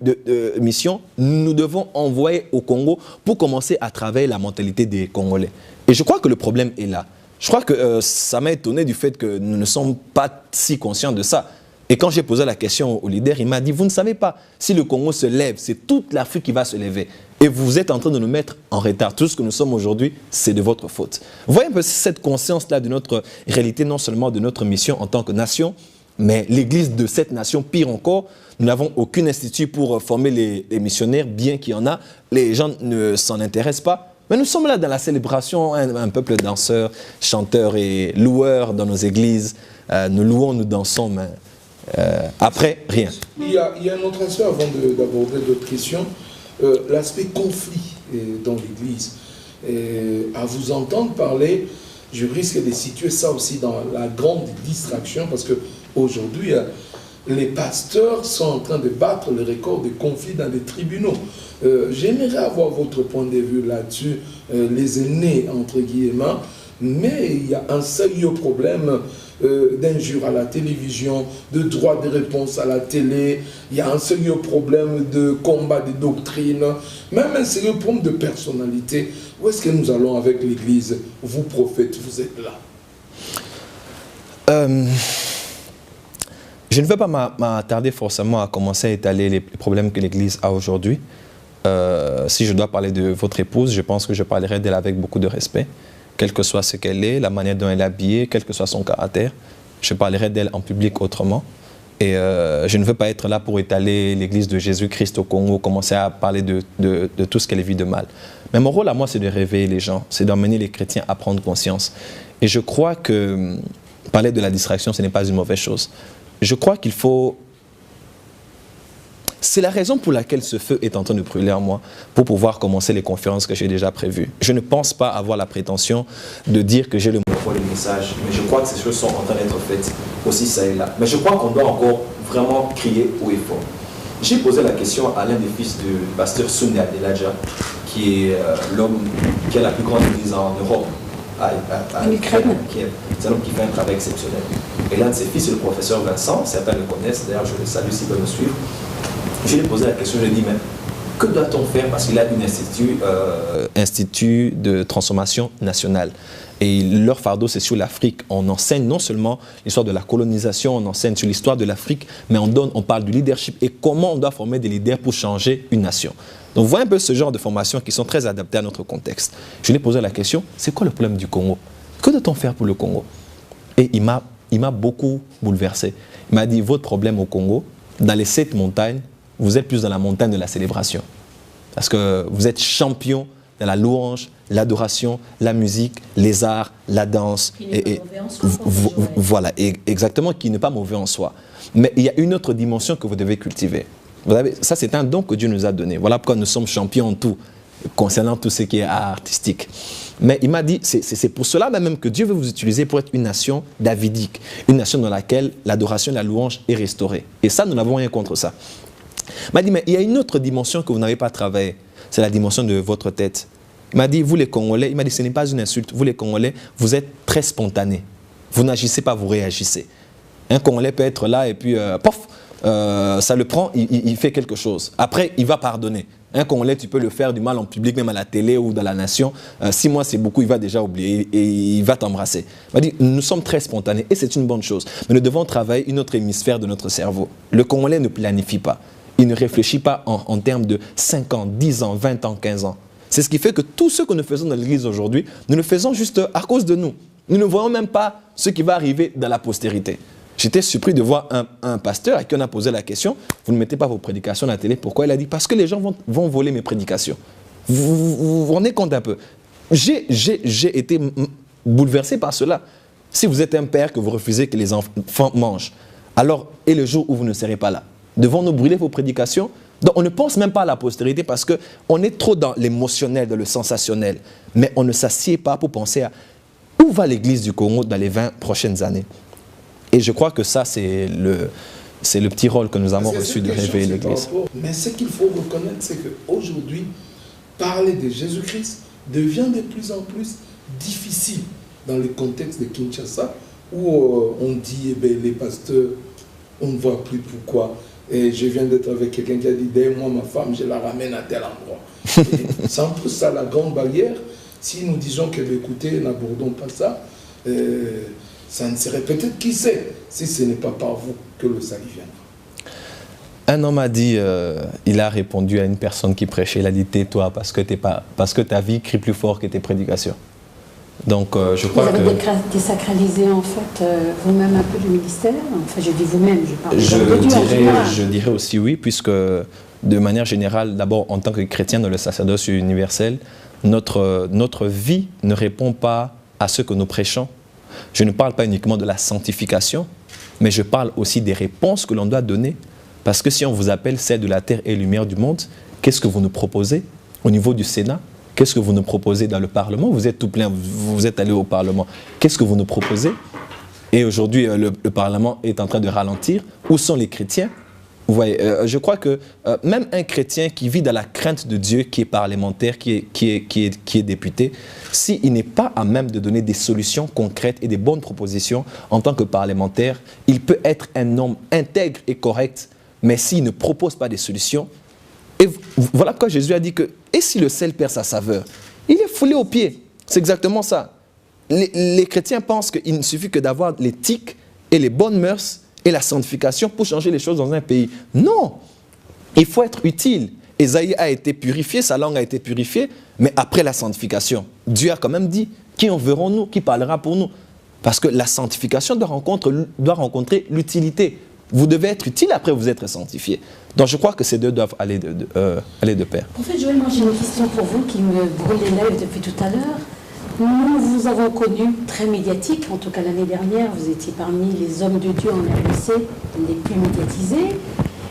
Speaker 2: mission, nous devons envoyer au Congo pour commencer à travailler la mentalité des Congolais? Et je crois que le problème est là. Je crois que ça m'a étonné du fait que nous ne sommes pas si conscients de ça. Et quand j'ai posé la question au leader, il m'a dit, vous ne savez pas, si le Congo se lève, c'est toute l'Afrique qui va se lever. Et vous êtes en train de nous mettre en retard. Tout ce que nous sommes aujourd'hui, c'est de votre faute. Vous voyez un peu cette conscience-là de notre réalité, non seulement de notre mission en tant que nation, mais l'église de cette nation, pire encore, nous n'avons aucun institut pour former les missionnaires, bien qu'il y en a. Les gens ne s'en intéressent pas. Mais nous sommes là dans la célébration, un peuple danseur, chanteur et loueur dans nos églises. Nous louons, nous dansons, mais après, rien.
Speaker 1: Il y a un autre aspect avant d'aborder d'autres questions. L'aspect conflit dans l'église. À vous entendre parler, je risque de situer ça aussi dans la grande distraction, parce qu'aujourd'hui, les pasteurs sont en train de battre le record de conflits dans les tribunaux. J'aimerais avoir votre point de vue là-dessus, les aînés, entre guillemets, mais il y a un sérieux problème d'injures à la télévision, de droit de réponse à la télé, il y a un sérieux problème de combat des doctrines, même un sérieux problème de personnalité. Où est-ce que nous allons avec l'Église? Vous, prophètes, vous êtes là.
Speaker 2: Je ne veux pas m'attarder forcément à commencer à étaler les problèmes que l'Église a aujourd'hui. Si je dois parler de votre épouse, je pense que je parlerai d'elle avec beaucoup de respect. Quel que soit ce qu'elle est, la manière dont elle est habillée, quel que soit son caractère, je parlerai d'elle en public autrement. Et je ne veux pas être là pour étaler l'Église de Jésus-Christ au Congo, commencer à parler de tout ce qu'elle vit de mal. Mais mon rôle à moi, c'est de réveiller les gens, c'est d'emmener les chrétiens à prendre conscience. Et je crois que parler de la distraction, ce n'est pas une mauvaise chose. Je crois qu'il faut... C'est la raison pour laquelle ce feu est en train de brûler en moi, pour pouvoir commencer les conférences que j'ai déjà prévues. Je ne pense pas avoir la prétention de dire que j'ai le monopole des messages, mais je crois que ces choses sont en train d'être faites aussi ça et là. Mais je crois qu'on doit encore vraiment crier haut et fort. J'ai posé la question à l'un des fils du pasteur Sunday Adelaja, qui est l'homme qui a la plus grande église en Europe, en Ukraine. C'est un homme qui fait un travail exceptionnel. Et l'un de ses fils, c'est le professeur Vincent, certains le connaissent, d'ailleurs je le salue s'il veut me suivre. Je lui ai posé la question, je lui ai dit, mais que doit-on faire? Parce qu'il a un institut de transformation nationale. Et leur fardeau, c'est sur l'Afrique. On enseigne non seulement l'histoire de la colonisation, on enseigne sur l'histoire de l'Afrique, mais on parle du leadership et comment on doit former des leaders pour changer une nation. Donc, voyez un peu ce genre de formations qui sont très adaptées à notre contexte. Je lui ai posé la question, c'est quoi le problème du Congo? Que doit-on faire pour le Congo? Et il m'a beaucoup bouleversé. Il m'a dit, votre problème au Congo, dans les 7 montagnes, vous êtes plus dans la montagne de la célébration. Parce que vous êtes champion dans la louange, l'adoration, la musique, les arts, la danse. Voilà, exactement, qui n'est pas mauvais en soi. Mais il y a une autre dimension que vous devez cultiver. Vous savez, ça, c'est un don que Dieu nous a donné. Voilà pourquoi nous sommes champions en tout, concernant tout ce qui est art artistique. Mais il m'a dit, c'est pour cela même que Dieu veut vous utiliser pour être une nation davidique, une nation dans laquelle l'adoration et la louange est restaurée. Et ça, nous n'avons rien contre ça. Il m'a dit, mais il y a une autre dimension que vous n'avez pas travaillée, c'est la dimension de votre tête. Il m'a dit, vous les Congolais, il m'a dit, ce n'est pas une insulte, vous les Congolais, vous êtes très spontanés. Vous n'agissez pas, vous réagissez. Un Congolais peut être là et puis, pof, ça le prend, il fait quelque chose. Après, il va pardonner. Un Congolais, tu peux le faire du mal en public, même à la télé ou dans la nation. 6 mois, c'est beaucoup, il va déjà oublier et il va t'embrasser. Il m'a dit, nous sommes très spontanés et c'est une bonne chose. Mais nous devons travailler une autre hémisphère de notre cerveau. Le Congolais ne planifie pas. Il ne réfléchit pas en termes de 5 ans, 10 ans, 20 ans, 15 ans. C'est ce qui fait que tout ce que nous faisons dans l'Église aujourd'hui, nous le faisons juste à cause de nous. Nous ne voyons même pas ce qui va arriver dans la postérité. J'étais surpris de voir un pasteur à qui on a posé la question, vous ne mettez pas vos prédications à la télé. Pourquoi? Il a dit, parce que les gens vont voler mes prédications. Vous vous rendez compte un peu? J'ai été bouleversé par cela. Si vous êtes un père que vous refusez que les enfants mangent, alors, et le jour où vous ne serez pas là, devons-nous brûler vos prédications? Donc on ne pense même pas à la postérité parce qu'on est trop dans l'émotionnel, dans le sensationnel. Mais on ne s'assied pas pour penser à où va l'Église du Congo dans les 20 prochaines années. Et je crois que ça, c'est le petit rôle que nous avons reçu de réveiller l'Église.
Speaker 1: Mais ce qu'il faut reconnaître, c'est qu'aujourd'hui, parler de Jésus-Christ devient de plus en plus difficile dans le contexte de Kinshasa, où on dit, eh bien, les pasteurs, on ne voit plus pourquoi. Et je viens d'être avec quelqu'un qui a dit, dès moi, ma femme, je la ramène à tel endroit. C'est un peu ça la grande barrière. Si nous disons que, écoutez, n'abordons pas ça, ça ne serait peut-être, qui sait, si ce n'est pas par vous que le salut viendra.
Speaker 2: Un homme a dit, il a répondu à une personne qui prêchait, il a dit, tais-toi parce que ta vie crie plus fort que tes prédications. Donc, je crois que...
Speaker 3: Vous avez désacralisé en fait vous-même un peu le ministère. Enfin, je dis vous-même, je parle de Dieu.
Speaker 2: Je dirais aussi oui, puisque de manière générale, d'abord en tant que chrétien dans le sacerdoce universel, notre vie ne répond pas à ce que nous prêchons. Je ne parle pas uniquement de la sanctification, mais je parle aussi des réponses que l'on doit donner. Parce que si on vous appelle celle de la terre et lumière du monde, qu'est-ce que vous nous proposez au niveau du Sénat? Qu'est-ce que vous nous proposez dans le Parlement? Vous êtes tout plein, vous êtes allé au Parlement. Qu'est-ce que vous nous proposez? Et aujourd'hui, le Parlement est en train de ralentir. Où sont les chrétiens? Vous voyez, je crois que même un chrétien qui vit dans la crainte de Dieu, qui est parlementaire, qui est député, s'il n'est pas à même de donner des solutions concrètes et des bonnes propositions en tant que parlementaire, il peut être un homme intègre et correct, mais s'il ne propose pas des solutions, et voilà pourquoi Jésus a dit que, et si le sel perd sa saveur? Il est foulé aux pieds. C'est exactement ça. Les chrétiens pensent qu'il ne suffit que d'avoir l'éthique et les bonnes mœurs et la sanctification pour changer les choses dans un pays. Non, il faut être utile. Ésaïe a été purifié, sa langue a été purifiée, mais après la sanctification, Dieu a quand même dit, qui enverrons-nous, qui parlera pour nous? Parce que la sanctification doit rencontrer l'utilité. Vous devez être utile, après vous êtes sanctifié. Donc je crois que ces deux doivent aller de pair.
Speaker 3: Prophète Joël, moi j'ai une question pour vous qui me brûle les lèvres depuis tout à l'heure. Nous vous avons connu très médiatique, en tout cas l'année dernière, vous étiez parmi les hommes de Dieu en RDC les plus médiatisés.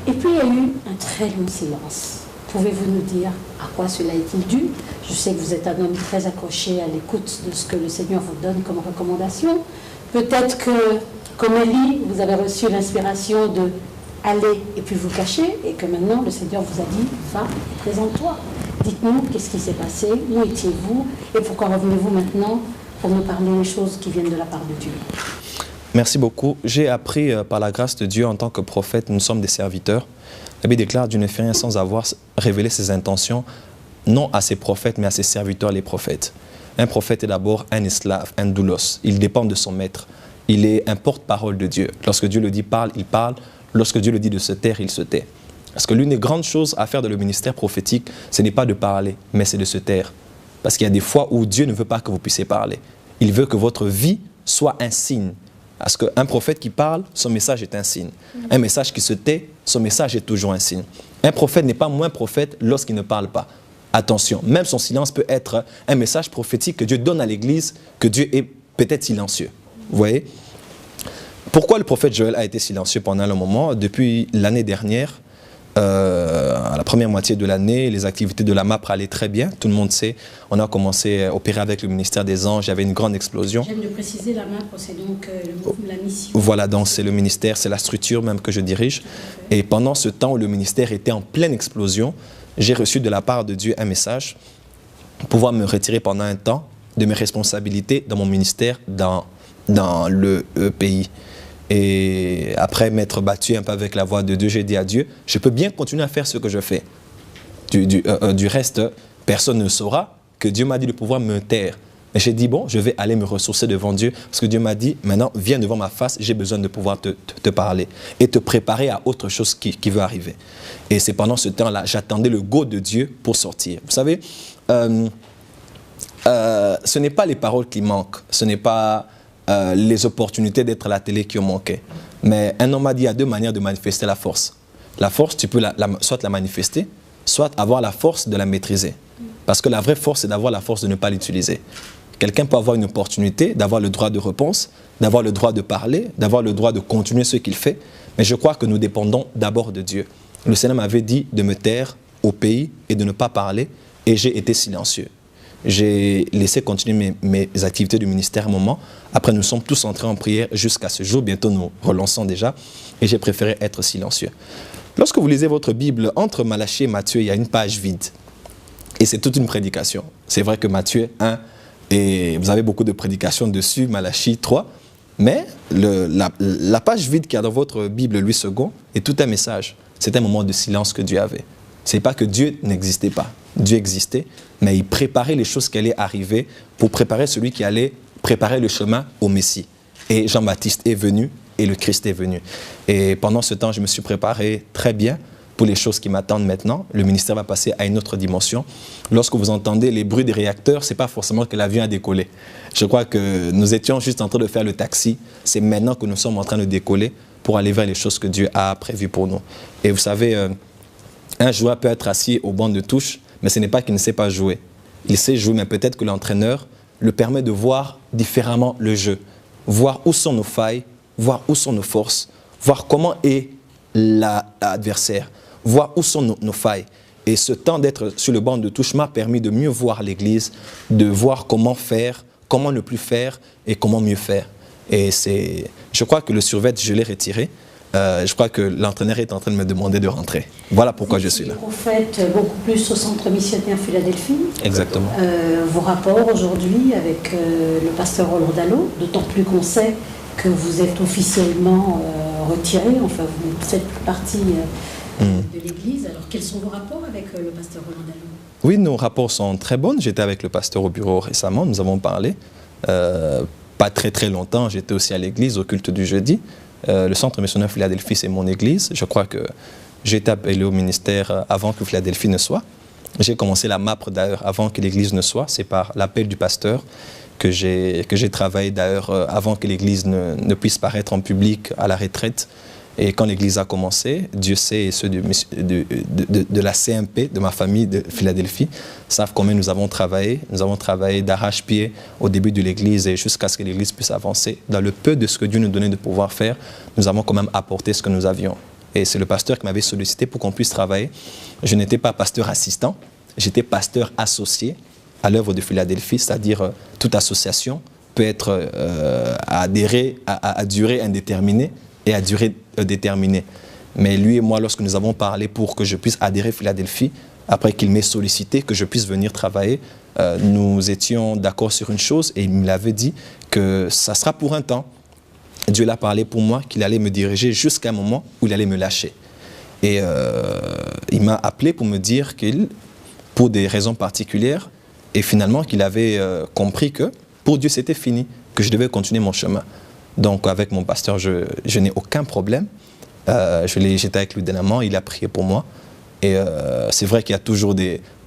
Speaker 3: Et puis il y a eu un très long silence. Pouvez-vous nous dire à quoi cela est-il dû? Je sais que vous êtes un homme très accroché à l'écoute de ce que le Seigneur vous donne comme recommandation. Peut-être que, comme Élie, vous avez reçu l'inspiration de aller et puis vous cacher, et que maintenant le Seigneur vous a dit, va, présente-toi. Dites-nous, qu'est-ce qui s'est passé? Où étiez-vous? Et pourquoi revenez-vous maintenant pour nous parler des choses qui viennent de la part de Dieu?
Speaker 2: Merci beaucoup. J'ai appris par la grâce de Dieu en tant que prophète, nous sommes des serviteurs. La Bible déclare, Dieu ne fait rien sans avoir révélé ses intentions, non à ses prophètes, mais à ses serviteurs, les prophètes. Un prophète est d'abord un esclave, un doulos. Il dépend de son maître. Il est un porte-parole de Dieu. Lorsque Dieu le dit parle, il parle. Lorsque Dieu le dit de se taire, il se tait. Parce que l'une des grandes choses à faire dans le ministère prophétique, ce n'est pas de parler, mais c'est de se taire. Parce qu'il y a des fois où Dieu ne veut pas que vous puissiez parler. Il veut que votre vie soit un signe. Parce qu'un prophète qui parle, son message est un signe. Un message qui se tait, son message est toujours un signe. Un prophète n'est pas moins prophète lorsqu'il ne parle pas. Attention, même son silence peut être un message prophétique que Dieu donne à l'Église, que Dieu est peut-être silencieux. Vous voyez? Pourquoi le prophète Joël a été silencieux pendant un moment? Depuis l'année dernière, à la première moitié de l'année, les activités de la MAPRE allaient très bien. Tout le monde sait, on a commencé à opérer avec le ministère des Anges, il y avait une grande explosion.
Speaker 3: J'aime de préciser, la MAPRE, c'est donc la mission.
Speaker 2: Voilà, donc c'est le ministère, c'est la structure même que je dirige. Et pendant ce temps où le ministère était en pleine explosion, j'ai reçu de la part de Dieu un message pour pouvoir me retirer pendant un temps de mes responsabilités dans mon ministère, dans le pays. Et après m'être battu un peu avec la voix de Dieu, j'ai dit à Dieu, je peux bien continuer à faire ce que je fais. Du reste, personne ne saura que Dieu m'a dit de pouvoir me taire. Mais j'ai dit, bon, je vais aller me ressourcer devant Dieu, parce que Dieu m'a dit, maintenant, viens devant ma face, j'ai besoin de pouvoir te parler et te préparer à autre chose qui veut arriver. Et c'est pendant ce temps-là, j'attendais le go de Dieu pour sortir. Vous savez, ce n'est pas les paroles qui manquent, ce n'est pas les opportunités d'être à la télé qui ont manqué. Mais un homme m'a dit, il y a deux manières de manifester la force. La force, tu peux soit la manifester, soit avoir la force de la maîtriser. Parce que la vraie force, c'est d'avoir la force de ne pas l'utiliser. Quelqu'un peut avoir une opportunité, d'avoir le droit de réponse, d'avoir le droit de parler, d'avoir le droit de continuer ce qu'il fait. Mais je crois que nous dépendons d'abord de Dieu. Le Seigneur m'avait dit de me taire au pays et de ne pas parler, et j'ai été silencieux. J'ai laissé continuer mes activités du ministère un moment. Après, nous sommes tous entrés en prière jusqu'à ce jour. Bientôt, nous relançons déjà. Et j'ai préféré être silencieux. Lorsque vous lisez votre Bible, entre Malachie et Matthieu, il y a une page vide. Et c'est toute une prédication. C'est vrai que Matthieu 1, et vous avez beaucoup de prédications dessus, Malachie 3. Mais la page vide qu'il y a dans votre Bible, Louis II, est tout un message. C'est un moment de silence que Dieu avait. Ce n'est pas que Dieu n'existait pas. Dieu existait, mais il préparait les choses qui allaient arriver pour préparer celui qui allait préparer le chemin au Messie. Et Jean-Baptiste est venu et le Christ est venu. Et pendant ce temps, je me suis préparé très bien pour les choses qui m'attendent maintenant. Le ministère va passer à une autre dimension. Lorsque vous entendez les bruits des réacteurs, ce n'est pas forcément que l'avion a décollé. Je crois que nous étions juste en train de faire le taxi. C'est maintenant que nous sommes en train de décoller pour aller vers les choses que Dieu a prévues pour nous. Et vous savez, un joueur peut être assis au banc de touche, mais ce n'est pas qu'il ne sait pas jouer. Il sait jouer, mais peut-être que l'entraîneur le permet de voir différemment le jeu, voir où sont nos failles, voir où sont nos forces, voir comment est l'adversaire, voir où sont nos failles. Et ce temps d'être sur le banc de touche m'a permis de mieux voir l'Église, de voir comment faire, comment ne plus faire et comment mieux faire. Et je crois que le survêt, je l'ai retiré. Je crois que l'entraîneur est en train de me demander de rentrer. Voilà pourquoi je suis là.
Speaker 3: Vous faites beaucoup plus au centre missionnaire Philadelphie.
Speaker 2: Exactement.
Speaker 3: Vos rapports aujourd'hui avec le pasteur Roland Dallot, d'autant plus qu'on sait que vous êtes officiellement retiré, enfin vous faites partie de l'Église. Alors quels sont vos rapports avec le pasteur Roland Dallot?
Speaker 2: Oui, nos rapports sont très bons. J'étais avec le pasteur au bureau récemment, nous avons parlé. Pas très longtemps, j'étais aussi à l'église au culte du jeudi. Le centre missionnaire Philadelphie, c'est mon église. Je crois que j'ai été appelé au ministère avant que Philadelphie ne soit. J'ai commencé la MAPRE d'ailleurs avant que l'église ne soit. C'est par l'appel du pasteur que j'ai travaillé d'ailleurs avant que l'église ne puisse paraître en public à la retraite. Et quand l'église a commencé, Dieu sait, et ceux de la CMP, de ma famille de Philadelphie, savent combien nous avons travaillé. Nous avons travaillé d'arrache-pied au début de l'église et jusqu'à ce que l'église puisse avancer. Dans le peu de ce que Dieu nous donnait de pouvoir faire, nous avons quand même apporté ce que nous avions. Et c'est le pasteur qui m'avait sollicité pour qu'on puisse travailler. Je n'étais pas pasteur assistant, j'étais pasteur associé à l'œuvre de Philadelphie, c'est-à-dire toute association peut être adhérée à durée indéterminée et à durée déterminée. Mais lui et moi, lorsque nous avons parlé pour que je puisse adhérer à Philadelphie, après qu'il m'ait sollicité, que je puisse venir travailler, nous étions d'accord sur une chose et il me l'avait dit que ça sera pour un temps. Dieu l'a parlé pour moi, qu'il allait me diriger jusqu'à un moment où il allait me lâcher. Et il m'a appelé pour me dire qu'il, pour des raisons particulières, et finalement qu'il avait compris que pour Dieu c'était fini, que je devais continuer mon chemin. Donc avec mon pasteur, je n'ai aucun problème. J'étais avec lui dernièrement, il a prié pour moi. Et c'est vrai qu'il y a toujours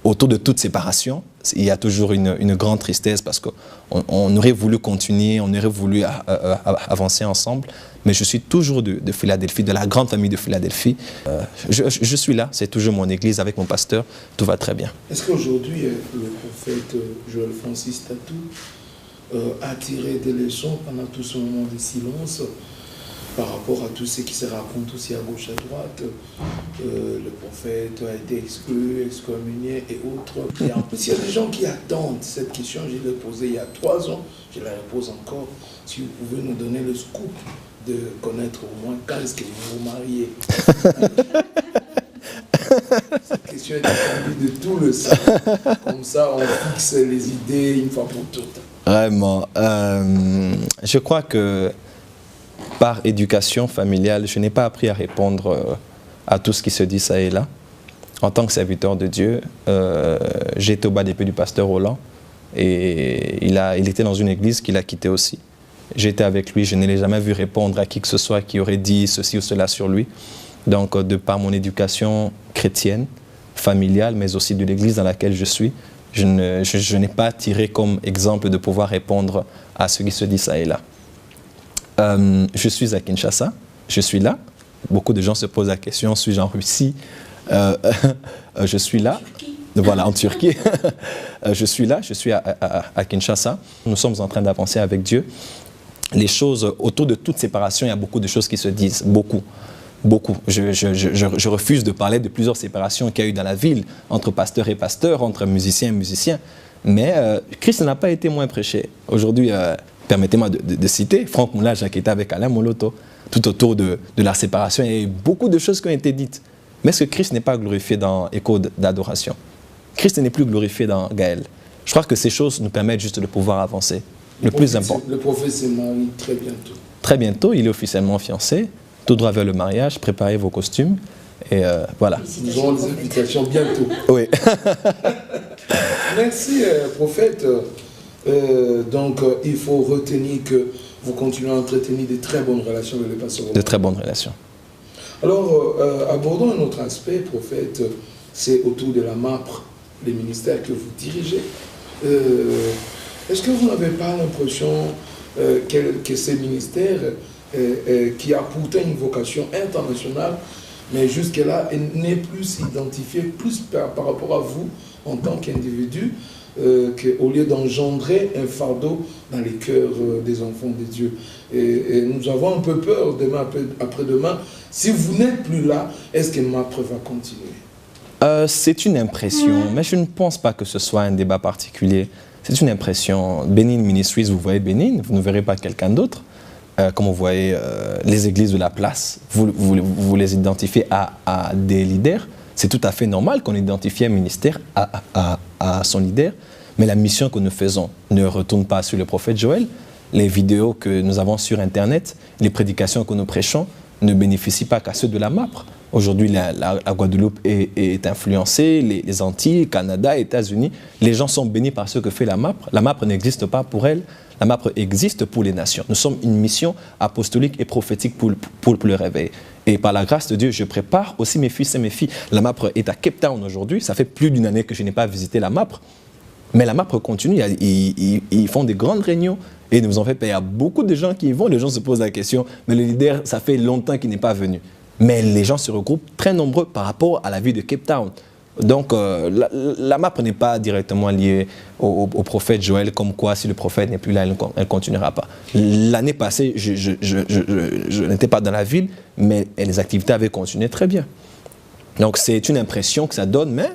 Speaker 2: autour de toute séparation, il y a toujours une grande tristesse parce qu'on aurait voulu continuer, on aurait voulu avancer ensemble. Mais je suis toujours de Philadelphie, de la grande famille de Philadelphie. Je suis là, c'est toujours mon église avec mon pasteur, tout va très bien.
Speaker 1: Est-ce qu'aujourd'hui, le prophète Joël Francis Tatou a tiré des leçons pendant tout ce moment de silence par rapport à tout ce qui se raconte aussi à gauche, à droite? Le prophète a été exclu, excommunié et autres. Et en plus, il y a des gens qui attendent cette question. Je l'ai posée il y a 3 ans, je la repose encore. Si vous pouvez nous donner le scoop de connaître au moins quand est-ce que vous vous mariez. Cette question est attendue de tout le sang. Comme ça, on fixe les idées une fois pour toutes.
Speaker 2: Vraiment. Je crois que par éducation familiale, je n'ai pas appris à répondre à tout ce qui se dit ça et là. En tant que serviteur de Dieu, j'étais au bas des pieds du pasteur Roland et il était dans une église qu'il a quittée aussi. J'étais avec lui, je ne l'ai jamais vu répondre à qui que ce soit qui aurait dit ceci ou cela sur lui. Donc, de par mon éducation chrétienne, familiale, mais aussi de l'église dans laquelle je suis, je n'ai pas tiré comme exemple de pouvoir répondre à ce qui se dit ça et là. Je suis à Kinshasa, je suis là. Beaucoup de gens se posent la question, suis-je en Russie? Je suis là, voilà, en Turquie. Je suis là, je suis à Kinshasa. Nous sommes en train d'avancer avec Dieu. Les choses, autour de toute séparation, il y a beaucoup de choses qui se disent, beaucoup. Je refuse de parler de plusieurs séparations qu'il y a eu dans la ville, entre pasteur et pasteur, entre musicien et musicien. Mais Christ n'a pas été moins prêché. Aujourd'hui, permettez-moi de citer Franck Moulage qui était avec Alain Moloto, tout autour de la séparation. Il y a eu beaucoup de choses qui ont été dites. Mais est-ce que Christ n'est pas glorifié dans Écho d'adoration? Christ n'est plus glorifié dans Gaël. Je crois que ces choses nous permettent juste de pouvoir avancer. Le plus important.
Speaker 1: Le prophète se marie très bientôt.
Speaker 2: Très bientôt, il est officiellement fiancé. Tout droit vers le mariage, préparez vos costumes. Et voilà.
Speaker 1: Nous aurons des invitations bientôt.
Speaker 2: Oui.
Speaker 1: Merci, prophète. Donc, il faut retenir que vous continuez à entretenir de très bonnes relations avec le pasteur Roland.
Speaker 2: De très bonnes relations.
Speaker 1: Alors, abordons un autre aspect, prophète, c'est autour de la MAPRE, les ministères que vous dirigez. Est-ce que vous n'avez pas l'impression que ces ministères, qui a pourtant une vocation internationale, mais jusque-là, n'est plus identifié plus par rapport à vous en tant qu'individu, qu'au lieu d'engendrer un fardeau dans les cœurs des enfants de Dieu. Et nous avons un peu peur, demain, après-demain, si vous n'êtes plus là, est-ce que MAPRE va continuer?
Speaker 2: C'est une impression, mais je ne pense pas que ce soit un débat particulier. C'est une impression. Benin Ministries, vous voyez Benin, vous ne verrez pas quelqu'un d'autre. Comme vous voyez les églises de la place, vous les identifiez à des leaders. C'est tout à fait normal qu'on identifie un ministère à son leader, mais la mission que nous faisons ne retourne pas sur le prophète Joël. Les vidéos que nous avons sur Internet, les prédications que nous prêchons ne bénéficient pas qu'à ceux de la MAPRE. Aujourd'hui, la Guadeloupe est influencée, les Antilles, Canada, États-Unis. Les gens sont bénis par ce que fait la MAPRE. La MAPRE n'existe pas pour elle. La MAPRE existe pour les nations. Nous sommes une mission apostolique et prophétique pour le réveil. Et par la grâce de Dieu, je prépare aussi mes fils et mes filles. La MAPRE est à Cape Town aujourd'hui. Ça fait plus d'1 année que je n'ai pas visité la MAPRE. Mais la MAPRE continue, ils font des grandes réunions et nous en fait, il y a beaucoup de gens qui y vont, les gens se posent la question, mais le leader, ça fait longtemps qu'il n'est pas venu. Mais les gens se regroupent très nombreux par rapport à la ville de Cape Town. Donc la MAPRE n'est pas directement liée au prophète Joël, comme quoi si le prophète n'est plus là, elle ne continuera pas. L'année passée, je n'étais pas dans la ville, mais les activités avaient continué très bien. Donc c'est une impression que ça donne, mais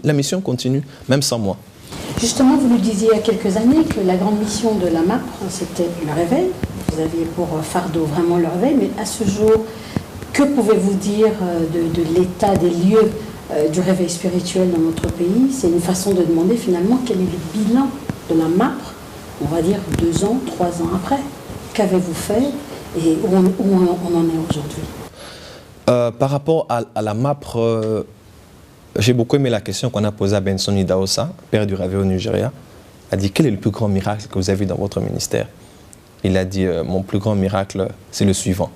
Speaker 2: la mission continue, même sans moi.
Speaker 3: Justement, vous nous disiez il y a quelques années que la grande mission de la MAPRE, c'était le réveil. Vous aviez pour fardeau vraiment le réveil, mais à ce jour, que pouvez-vous dire de l'état des lieux du réveil spirituel dans notre pays? C'est une façon de demander finalement quel est le bilan de la MAPRE, on va dire 2 ans, 3 ans après. Qu'avez-vous fait et où on en est aujourd'hui?
Speaker 2: Par rapport à la MAPRE, j'ai beaucoup aimé la question qu'on a posée à Benson Idahosa, père du réveil au Nigeria. Il a dit, quel est le plus grand miracle que vous avez vu dans votre ministère? Il a dit, mon plus grand miracle, c'est le suivant.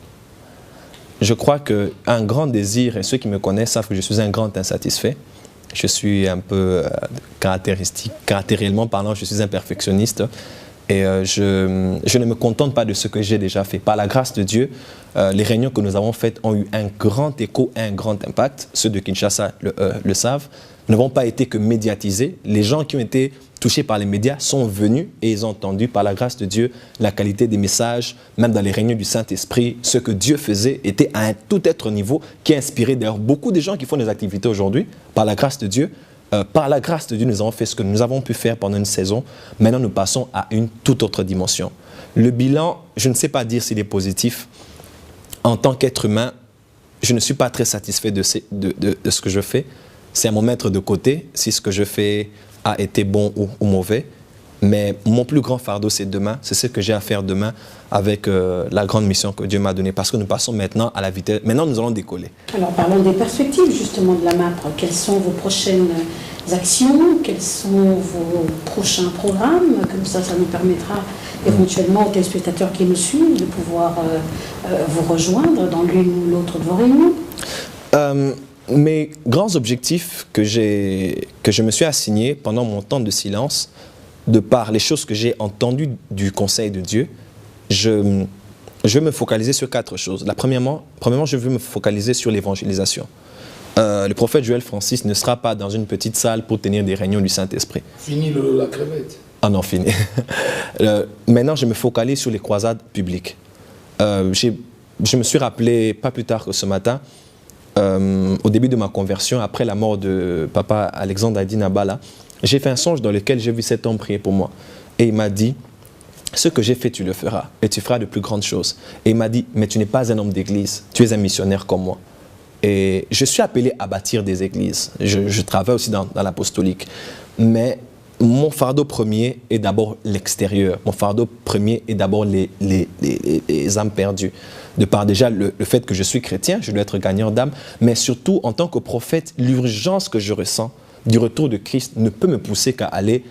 Speaker 2: Je crois qu'un grand désir, et ceux qui me connaissent savent que je suis un grand insatisfait. Je suis un peu caractériellement parlant, je suis un perfectionniste. Et je ne me contente pas de ce que j'ai déjà fait. Par la grâce de Dieu, les réunions que nous avons faites ont eu un grand écho, un grand impact. Ceux de Kinshasa le savent. Nous n'avons pas été que médiatisés. Les gens qui ont été touchés par les médias sont venus et ils ont entendu, par la grâce de Dieu, la qualité des messages, même dans les réunions du Saint-Esprit. Ce que Dieu faisait était à un tout autre niveau qui a inspiré d'ailleurs beaucoup de gens qui font des activités aujourd'hui, par la grâce de Dieu. Par la grâce de Dieu, nous avons fait ce que nous avons pu faire pendant une saison. Maintenant, nous passons à une toute autre dimension. Le bilan, je ne sais pas dire s'il est positif. En tant qu'être humain, je ne suis pas très satisfait de ce que je fais. C'est à mon mettre de côté si ce que je fais a été bon ou mauvais. Mais mon plus grand fardeau, c'est demain. C'est ce que j'ai à faire demain avec la grande mission que Dieu m'a donnée. Parce que nous passons maintenant à la vitesse. Maintenant, nous allons décoller.
Speaker 3: Alors, parlons des perspectives, justement, de la MAPRE. Quelles sont vos prochaines actions? Quels sont vos prochains programmes? Comme ça nous permettra éventuellement aux téléspectateurs qui nous suivent de pouvoir vous rejoindre dans l'une ou l'autre de vos réunions.
Speaker 2: Mes grands objectifs que je me suis assigné pendant mon temps de silence, de par les choses que j'ai entendues du conseil de Dieu, je vais me focaliser sur 4 choses. Premièrement, je veux me focaliser sur l'évangélisation. Le prophète Joël Francis ne sera pas dans une petite salle pour tenir des réunions du Saint-Esprit.
Speaker 1: Fini la crevette.
Speaker 2: Ah non, fini. Maintenant, je me focalise sur les croisades publiques. Je me suis rappelé, pas plus tard que ce matin, au début de ma conversion, après la mort de papa Alexandre Adinabala, j'ai fait un songe dans lequel j'ai vu cet homme prier pour moi. Et il m'a dit, ce que j'ai fait, tu le feras, et tu feras de plus grandes choses. Et il m'a dit, mais tu n'es pas un homme d'église, tu es un missionnaire comme moi. Et je suis appelé à bâtir des églises. Je travaille aussi dans l'apostolique. Mais mon fardeau premier est d'abord l'extérieur. Mon fardeau premier est d'abord les âmes perdues. De par déjà le fait que je suis chrétien, je dois être gagnant d'âmes, mais surtout en tant que prophète, l'urgence que je ressens du retour de Christ ne peut me pousser qu'à aller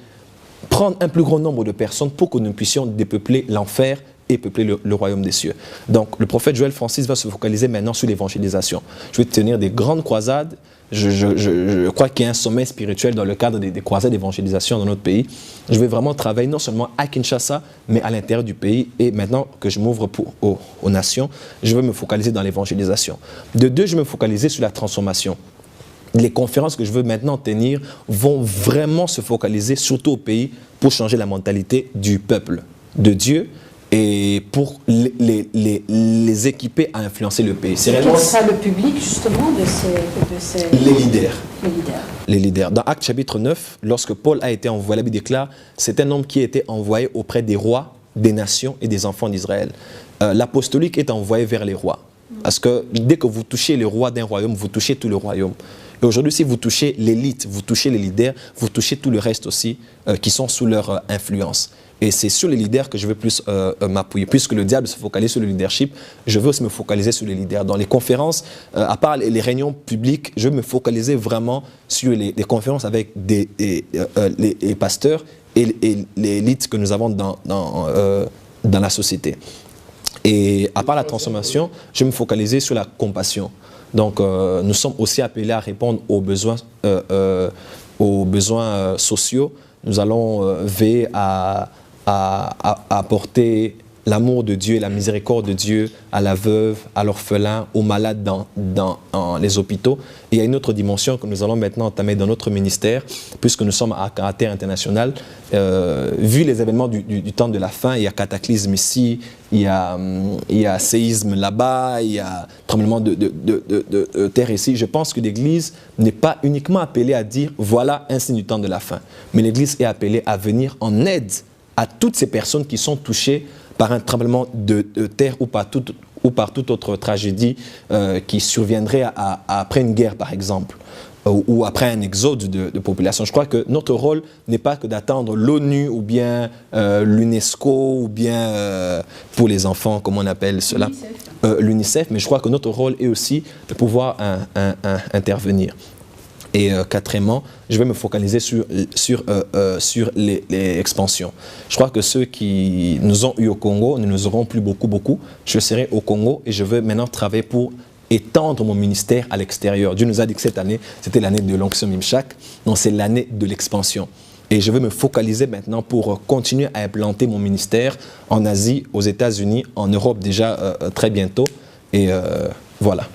Speaker 2: prendre un plus grand nombre de personnes pour que nous puissions dépeupler l'enfer et peupler le royaume des cieux. Donc le prophète Joël Francis va se focaliser maintenant sur l'évangélisation. Je vais tenir des grandes croisades. Je crois qu'il y a un sommet spirituel dans le cadre des croisades d'évangélisation dans notre pays. Je vais vraiment travailler non seulement à Kinshasa, mais à l'intérieur du pays. Et maintenant que je m'ouvre aux nations, je vais me focaliser dans l'évangélisation. De deux, je vais me focaliser sur la transformation. Les conférences que je veux maintenant tenir vont vraiment se focaliser surtout au pays pour changer la mentalité du peuple de Dieu et pour les équiper à influencer le pays.
Speaker 3: Quel sera le public justement de ces...
Speaker 2: Les leaders.
Speaker 3: Les leaders.
Speaker 2: Les leaders. Dans Actes chapitre 9, lorsque Paul a été envoyé, la Bible déclare, c'est un homme qui a été envoyé auprès des rois, des nations et des enfants d'Israël. L'apostolique est envoyé vers les rois. Parce que dès que vous touchez le roi d'un royaume, vous touchez tout le royaume. Et aujourd'hui, si vous touchez l'élite, vous touchez les leaders, vous touchez tout le reste aussi qui sont sous leur influence. Et c'est sur les leaders que je veux plus m'appuyer. Puisque le diable se focalise sur le leadership, je veux aussi me focaliser sur les leaders. Dans les conférences, à part les réunions publiques, je veux me focaliser vraiment sur les conférences avec les pasteurs et l'élite que nous avons dans la société. Et à part la transformation, je vais me focaliser sur la compassion. Donc, nous sommes aussi appelés à répondre aux besoins sociaux nous allons veiller à apporter l'amour de Dieu et la miséricorde de Dieu à la veuve, à l'orphelin, aux malades dans les hôpitaux. Et il y a une autre dimension que nous allons maintenant entamer dans notre ministère, puisque nous sommes à caractère international. Vu les événements du temps de la fin, il y a cataclysme ici, il y a séisme là-bas, il y a tremblement de terre ici. Je pense que l'Église n'est pas uniquement appelée à dire « voilà un signe du temps de la fin », mais l'Église est appelée à venir en aide à toutes ces personnes qui sont touchées par un tremblement de terre ou par toute autre tragédie qui surviendrait après une guerre, par exemple, ou après un exode de population. Je crois que notre rôle n'est pas que d'attendre l'ONU ou bien l'UNESCO ou bien pour les enfants, comme on appelle cela, l'UNICEF, mais je crois que notre rôle est aussi de pouvoir intervenir. Et quatrièmement, je vais me focaliser sur les expansions. Je crois que ceux qui nous ont eu au Congo ne nous auront plus beaucoup. Je serai au Congo et je veux maintenant travailler pour étendre mon ministère à l'extérieur. Dieu nous a dit que cette année, c'était l'année de l'onction Mimshak. Donc c'est l'année de l'expansion. Et je veux me focaliser maintenant pour continuer à implanter mon ministère en Asie, aux États-Unis, en Europe déjà très bientôt. Et voilà.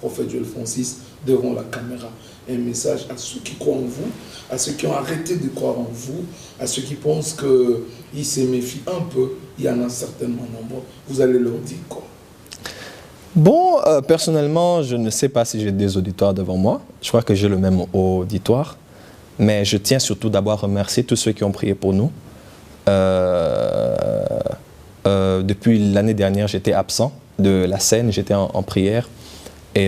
Speaker 1: Prophète Joel Francis, devant la caméra, un message à ceux qui croient en vous, à ceux qui ont arrêté de croire en vous, à ceux qui pensent qu'ils se méfient un peu, il y en a certainement nombreux. Vous allez leur dire quoi?
Speaker 2: Bon, personnellement, je ne sais pas si j'ai des auditoires devant moi. Je crois que j'ai le même auditoire. Mais je tiens surtout d'abord à remercier tous ceux qui ont prié pour nous. Depuis l'année dernière, j'étais absent de la scène, j'étais en prière. Et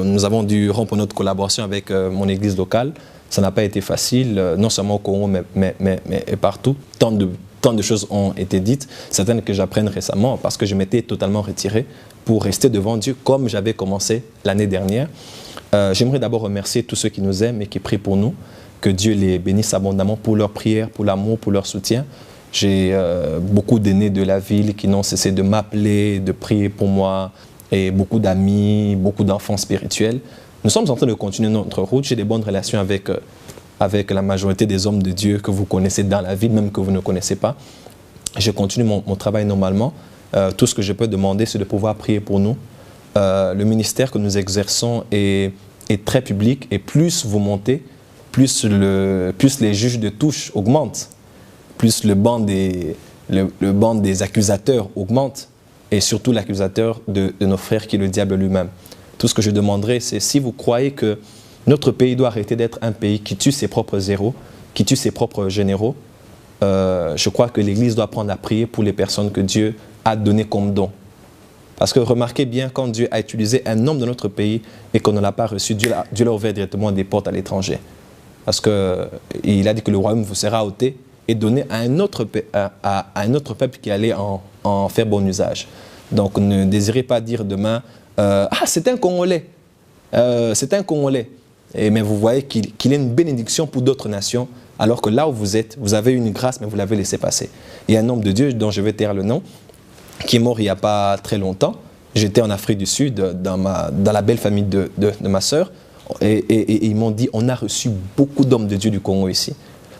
Speaker 2: nous avons dû rompre notre collaboration avec mon église locale. Ça n'a pas été facile, non seulement au Congo, mais partout. Tant de choses ont été dites, certaines que j'apprenne récemment, parce que je m'étais totalement retiré pour rester devant Dieu comme j'avais commencé l'année dernière. J'aimerais d'abord remercier tous ceux qui nous aiment et qui prient pour nous. Que Dieu les bénisse abondamment pour leur prière, pour l'amour, pour leur soutien. J'ai beaucoup d'aînés de la ville qui n'ont cessé de m'appeler, de prier pour moi, et beaucoup d'amis, beaucoup d'enfants spirituels. Nous sommes en train de continuer notre route. J'ai des bonnes relations avec la majorité des hommes de Dieu que vous connaissez dans la ville, même que vous ne connaissez pas. Je continue mon travail normalement. Tout ce que je peux demander, c'est de pouvoir prier pour nous. Le ministère que nous exerçons est très public, et plus vous montez, plus les juges de touche augmentent. Plus le banc des accusateurs augmente, et surtout l'accusateur de nos frères qui est le diable lui-même. Tout ce que je demanderai, c'est si vous croyez que notre pays doit arrêter d'être un pays qui tue ses propres héros, qui tue ses propres généraux, je crois que l'Église doit prendre à prier pour les personnes que Dieu a données comme don. Parce que remarquez bien, quand Dieu a utilisé un homme de notre pays et qu'on ne l'a pas reçu, Dieu leur ouvert directement des portes à l'étranger. Parce qu'il a dit que le royaume vous sera ôté et donné à un autre peuple qui allait en faire bon usage. Donc ne désirez pas dire demain « Ah, c'est un Congolais, c'est un Congolais ». Mais vous voyez qu'il est une bénédiction pour d'autres nations, alors que là où vous êtes, vous avez une grâce, mais vous l'avez laissé passer. Il y a un homme de Dieu, dont je vais taire le nom, qui est mort il n'y a pas très longtemps. J'étais en Afrique du Sud, dans la belle famille de ma sœur, et ils m'ont dit « On a reçu beaucoup d'hommes de Dieu du Congo ici.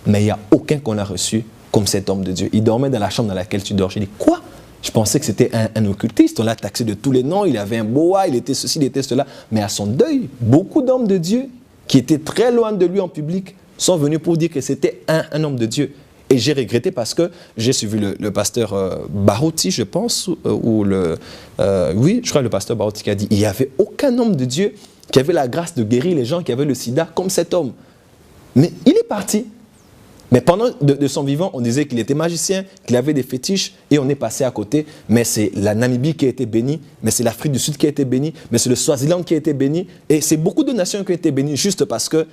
Speaker 2: Mais il n'y a aucun qu'on a reçu comme cet homme de Dieu. Il dormait dans la chambre dans laquelle tu dors. » J'ai dit, quoi? Je pensais que c'était un occultiste. On l'a taxé de tous les noms. Il avait un boa, il était ceci, il était cela. Mais à son deuil, beaucoup d'hommes de Dieu qui étaient très loin de lui en public sont venus pour dire que c'était un homme de Dieu. Et j'ai regretté parce que j'ai suivi le pasteur Barouti, je pense, oui, je crois le pasteur Barouti qui a dit, il n'y avait aucun homme de Dieu qui avait la grâce de guérir les gens qui avaient le sida comme cet homme. Mais il est parti. Mais pendant de son vivant, on disait qu'il était magicien, qu'il avait des fétiches, et on est passé à côté. Mais c'est la Namibie qui a été bénie, mais c'est l'Afrique du Sud qui a été bénie, mais c'est le Swaziland qui a été béni, et c'est beaucoup de nations qui ont été bénies juste parce que...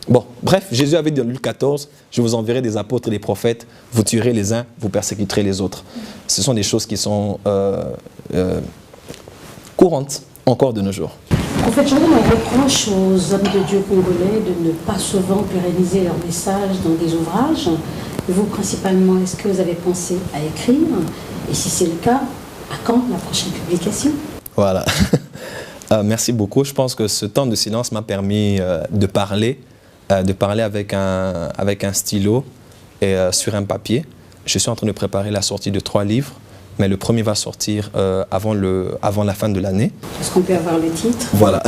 Speaker 2: Bon, bref, Jésus avait dit dans Luc 14, je vous enverrai des apôtres et des prophètes, vous tuerez les uns, vous persécuterez les autres. Ce sont des choses qui sont courantes encore de nos jours.
Speaker 3: En fait, Joël, on reproche aux hommes de Dieu congolais de ne pas souvent pérenniser leur message dans des ouvrages. Et vous, principalement, est-ce que vous avez pensé à écrire? Et si c'est le cas, à quand la prochaine publication?
Speaker 2: Voilà. Merci beaucoup. Je pense que ce temps de silence m'a permis de parler avec un stylo et sur un papier. Je suis en train de préparer la sortie de 3 livres, mais le premier va sortir avant la fin de l'année.
Speaker 3: Est-ce qu'on peut avoir le titre?
Speaker 2: Voilà.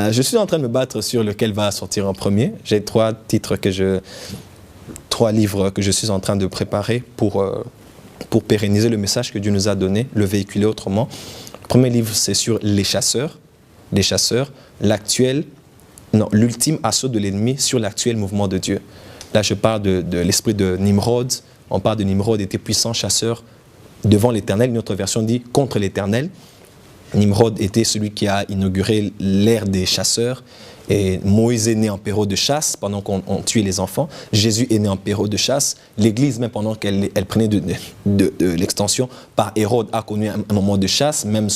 Speaker 2: Je suis en train de me battre sur lequel va sortir en premier. J'ai 3 livres que je suis en train de préparer pour pérenniser le message que Dieu nous a donné, le véhiculer autrement. Le premier livre, c'est sur les chasseurs, l'ultime assaut de l'ennemi sur l'actuel mouvement de Dieu. Là, je parle de l'esprit de Nimrod. On parle de Nimrod était puissant chasseur devant l'Éternel. Une autre version dit contre l'Éternel. Nimrod était celui qui a inauguré l'ère des chasseurs. Et Moïse est né en période de chasse pendant qu'on tuait les enfants. Jésus est né en période de chasse. L'Église, même pendant qu'elle prenait de l'extension par Hérode, a connu un moment de chasse, même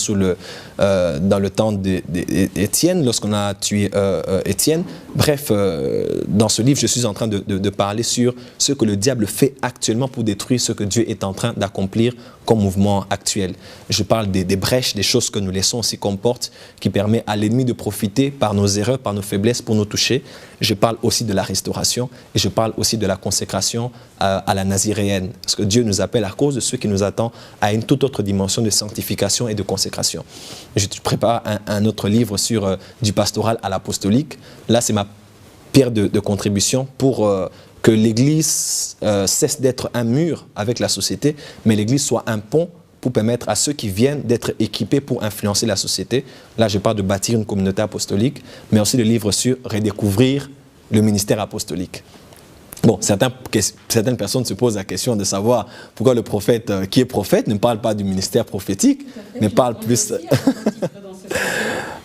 Speaker 2: dans le temps d'Étienne, lorsqu'on a tué Étienne. Bref, dans ce livre, je suis en train de parler sur ce que le diable fait actuellement pour détruire ce que Dieu est en train d'accomplir comme mouvement actuel. Je parle des brèches, des choses que nous laissons aussi comme porte, qui permet à l'ennemi de profiter par nos erreurs, par nos faiblesses pour nous toucher. Je parle aussi de la restauration et je parle aussi de la consécration à la naziréenne. Parce que Dieu nous appelle à cause de ceux qui nous attendent à une toute autre dimension de sanctification et de consécration. Je prépare un autre livre sur du pastoral à l'apostolique. Là, c'est ma pierre de contribution pour que l'Église cesse d'être un mur avec la société, mais l'Église soit un pont pour permettre à ceux qui viennent d'être équipés pour influencer la société. Là, je parle de bâtir une communauté apostolique, mais aussi le livre sur redécouvrir le ministère apostolique. Bon, certaines personnes se posent la question de savoir pourquoi le prophète qui est prophète ne parle pas du ministère prophétique, mais parle plus...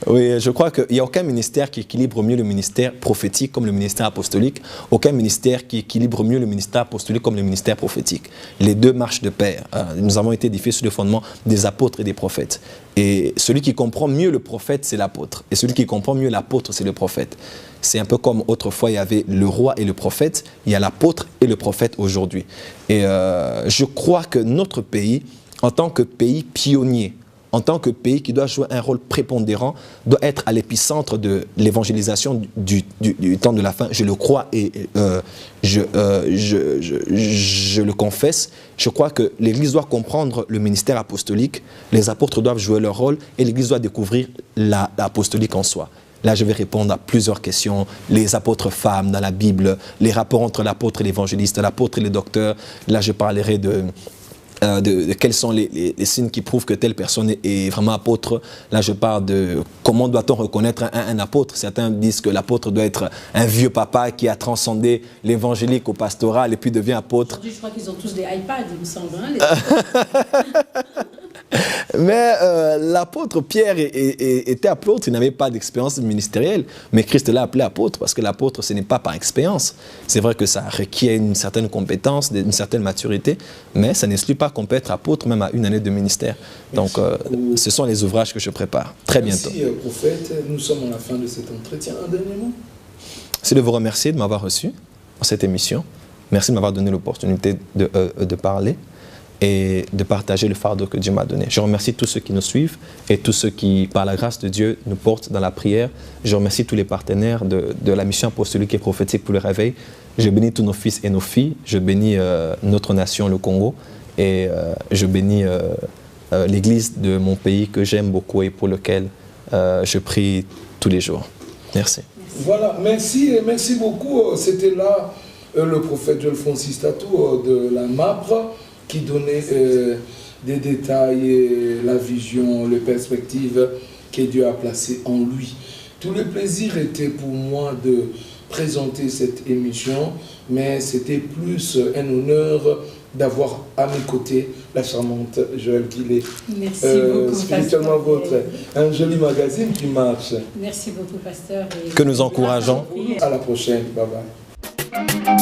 Speaker 2: Oui, je crois qu'il n'y a aucun ministère qui équilibre mieux le ministère prophétique comme le ministère apostolique, aucun ministère qui équilibre mieux le ministère apostolique comme le ministère prophétique. Les deux marchent de pair. Nous avons été édifiés sur le fondement des apôtres et des prophètes. Et celui qui comprend mieux le prophète, c'est l'apôtre. Et celui qui comprend mieux l'apôtre, c'est le prophète. C'est un peu comme autrefois, il y avait le roi et le prophète, il y a l'apôtre et le prophète aujourd'hui. Et je crois que notre pays, en tant que pays pionnier, en tant que pays qui doit jouer un rôle prépondérant, doit être à l'épicentre de l'évangélisation du temps de la fin. Je le crois et je le confesse. Je crois que l'Église doit comprendre le ministère apostolique, les apôtres doivent jouer leur rôle et l'Église doit découvrir l'apostolique en soi. Là, je vais répondre à plusieurs questions. Les apôtres femmes dans la Bible, les rapports entre l'apôtre et l'évangéliste, l'apôtre et le docteur. Là, je parlerai de quels sont les signes qui prouvent que telle personne est vraiment apôtre. Là, je parle de comment doit-on reconnaître un apôtre. Certains disent que l'apôtre doit être un vieux papa qui a transcendé l'évangélique au pastoral et puis devient apôtre.
Speaker 3: Aujourd'hui, je crois qu'ils ont tous des iPads, il me semble. Hein,
Speaker 2: Mais l'apôtre Pierre était apôtre, il n'avait pas d'expérience ministérielle, mais Christ l'a appelé apôtre parce que l'apôtre, ce n'est pas par expérience. C'est vrai que ça requiert une certaine compétence, une certaine maturité, mais ça n'exclut pas qu'on peut être apôtre même à 1 année de ministère. Donc, ce sont les ouvrages que je prépare très bientôt.
Speaker 1: Merci, prophète. Nous sommes à la fin de cet entretien. Un dernier mot?
Speaker 2: C'est de vous remercier de m'avoir reçu dans cette émission. Merci de m'avoir donné l'opportunité de parler et de partager le fardeau que Dieu m'a donné. Je remercie tous ceux qui nous suivent et tous ceux qui, par la grâce de Dieu, nous portent dans la prière. Je remercie tous les partenaires de la mission apostolique et prophétique pour le réveil. Je bénis tous nos fils et nos filles. Je bénis notre nation, le Congo. Et je bénis l'église de mon pays que j'aime beaucoup et pour lequel je prie tous les jours. Merci.
Speaker 1: Voilà, merci beaucoup. C'était là le prophète Joel Francis Tatou de la MAPRE qui donnait des détails, et la vision, les perspectives que Dieu a placées en lui. Tout le plaisir était pour moi de présenter cette émission, mais c'était plus un honneur d'avoir à mes côtés la charmante Joëlle Guillet.
Speaker 3: Merci beaucoup,
Speaker 1: spirituellement vôtre. Un joli magazine qui marche.
Speaker 3: Merci beaucoup, pasteur.
Speaker 2: Que nous encourageons.
Speaker 1: À la prochaine. Bye bye.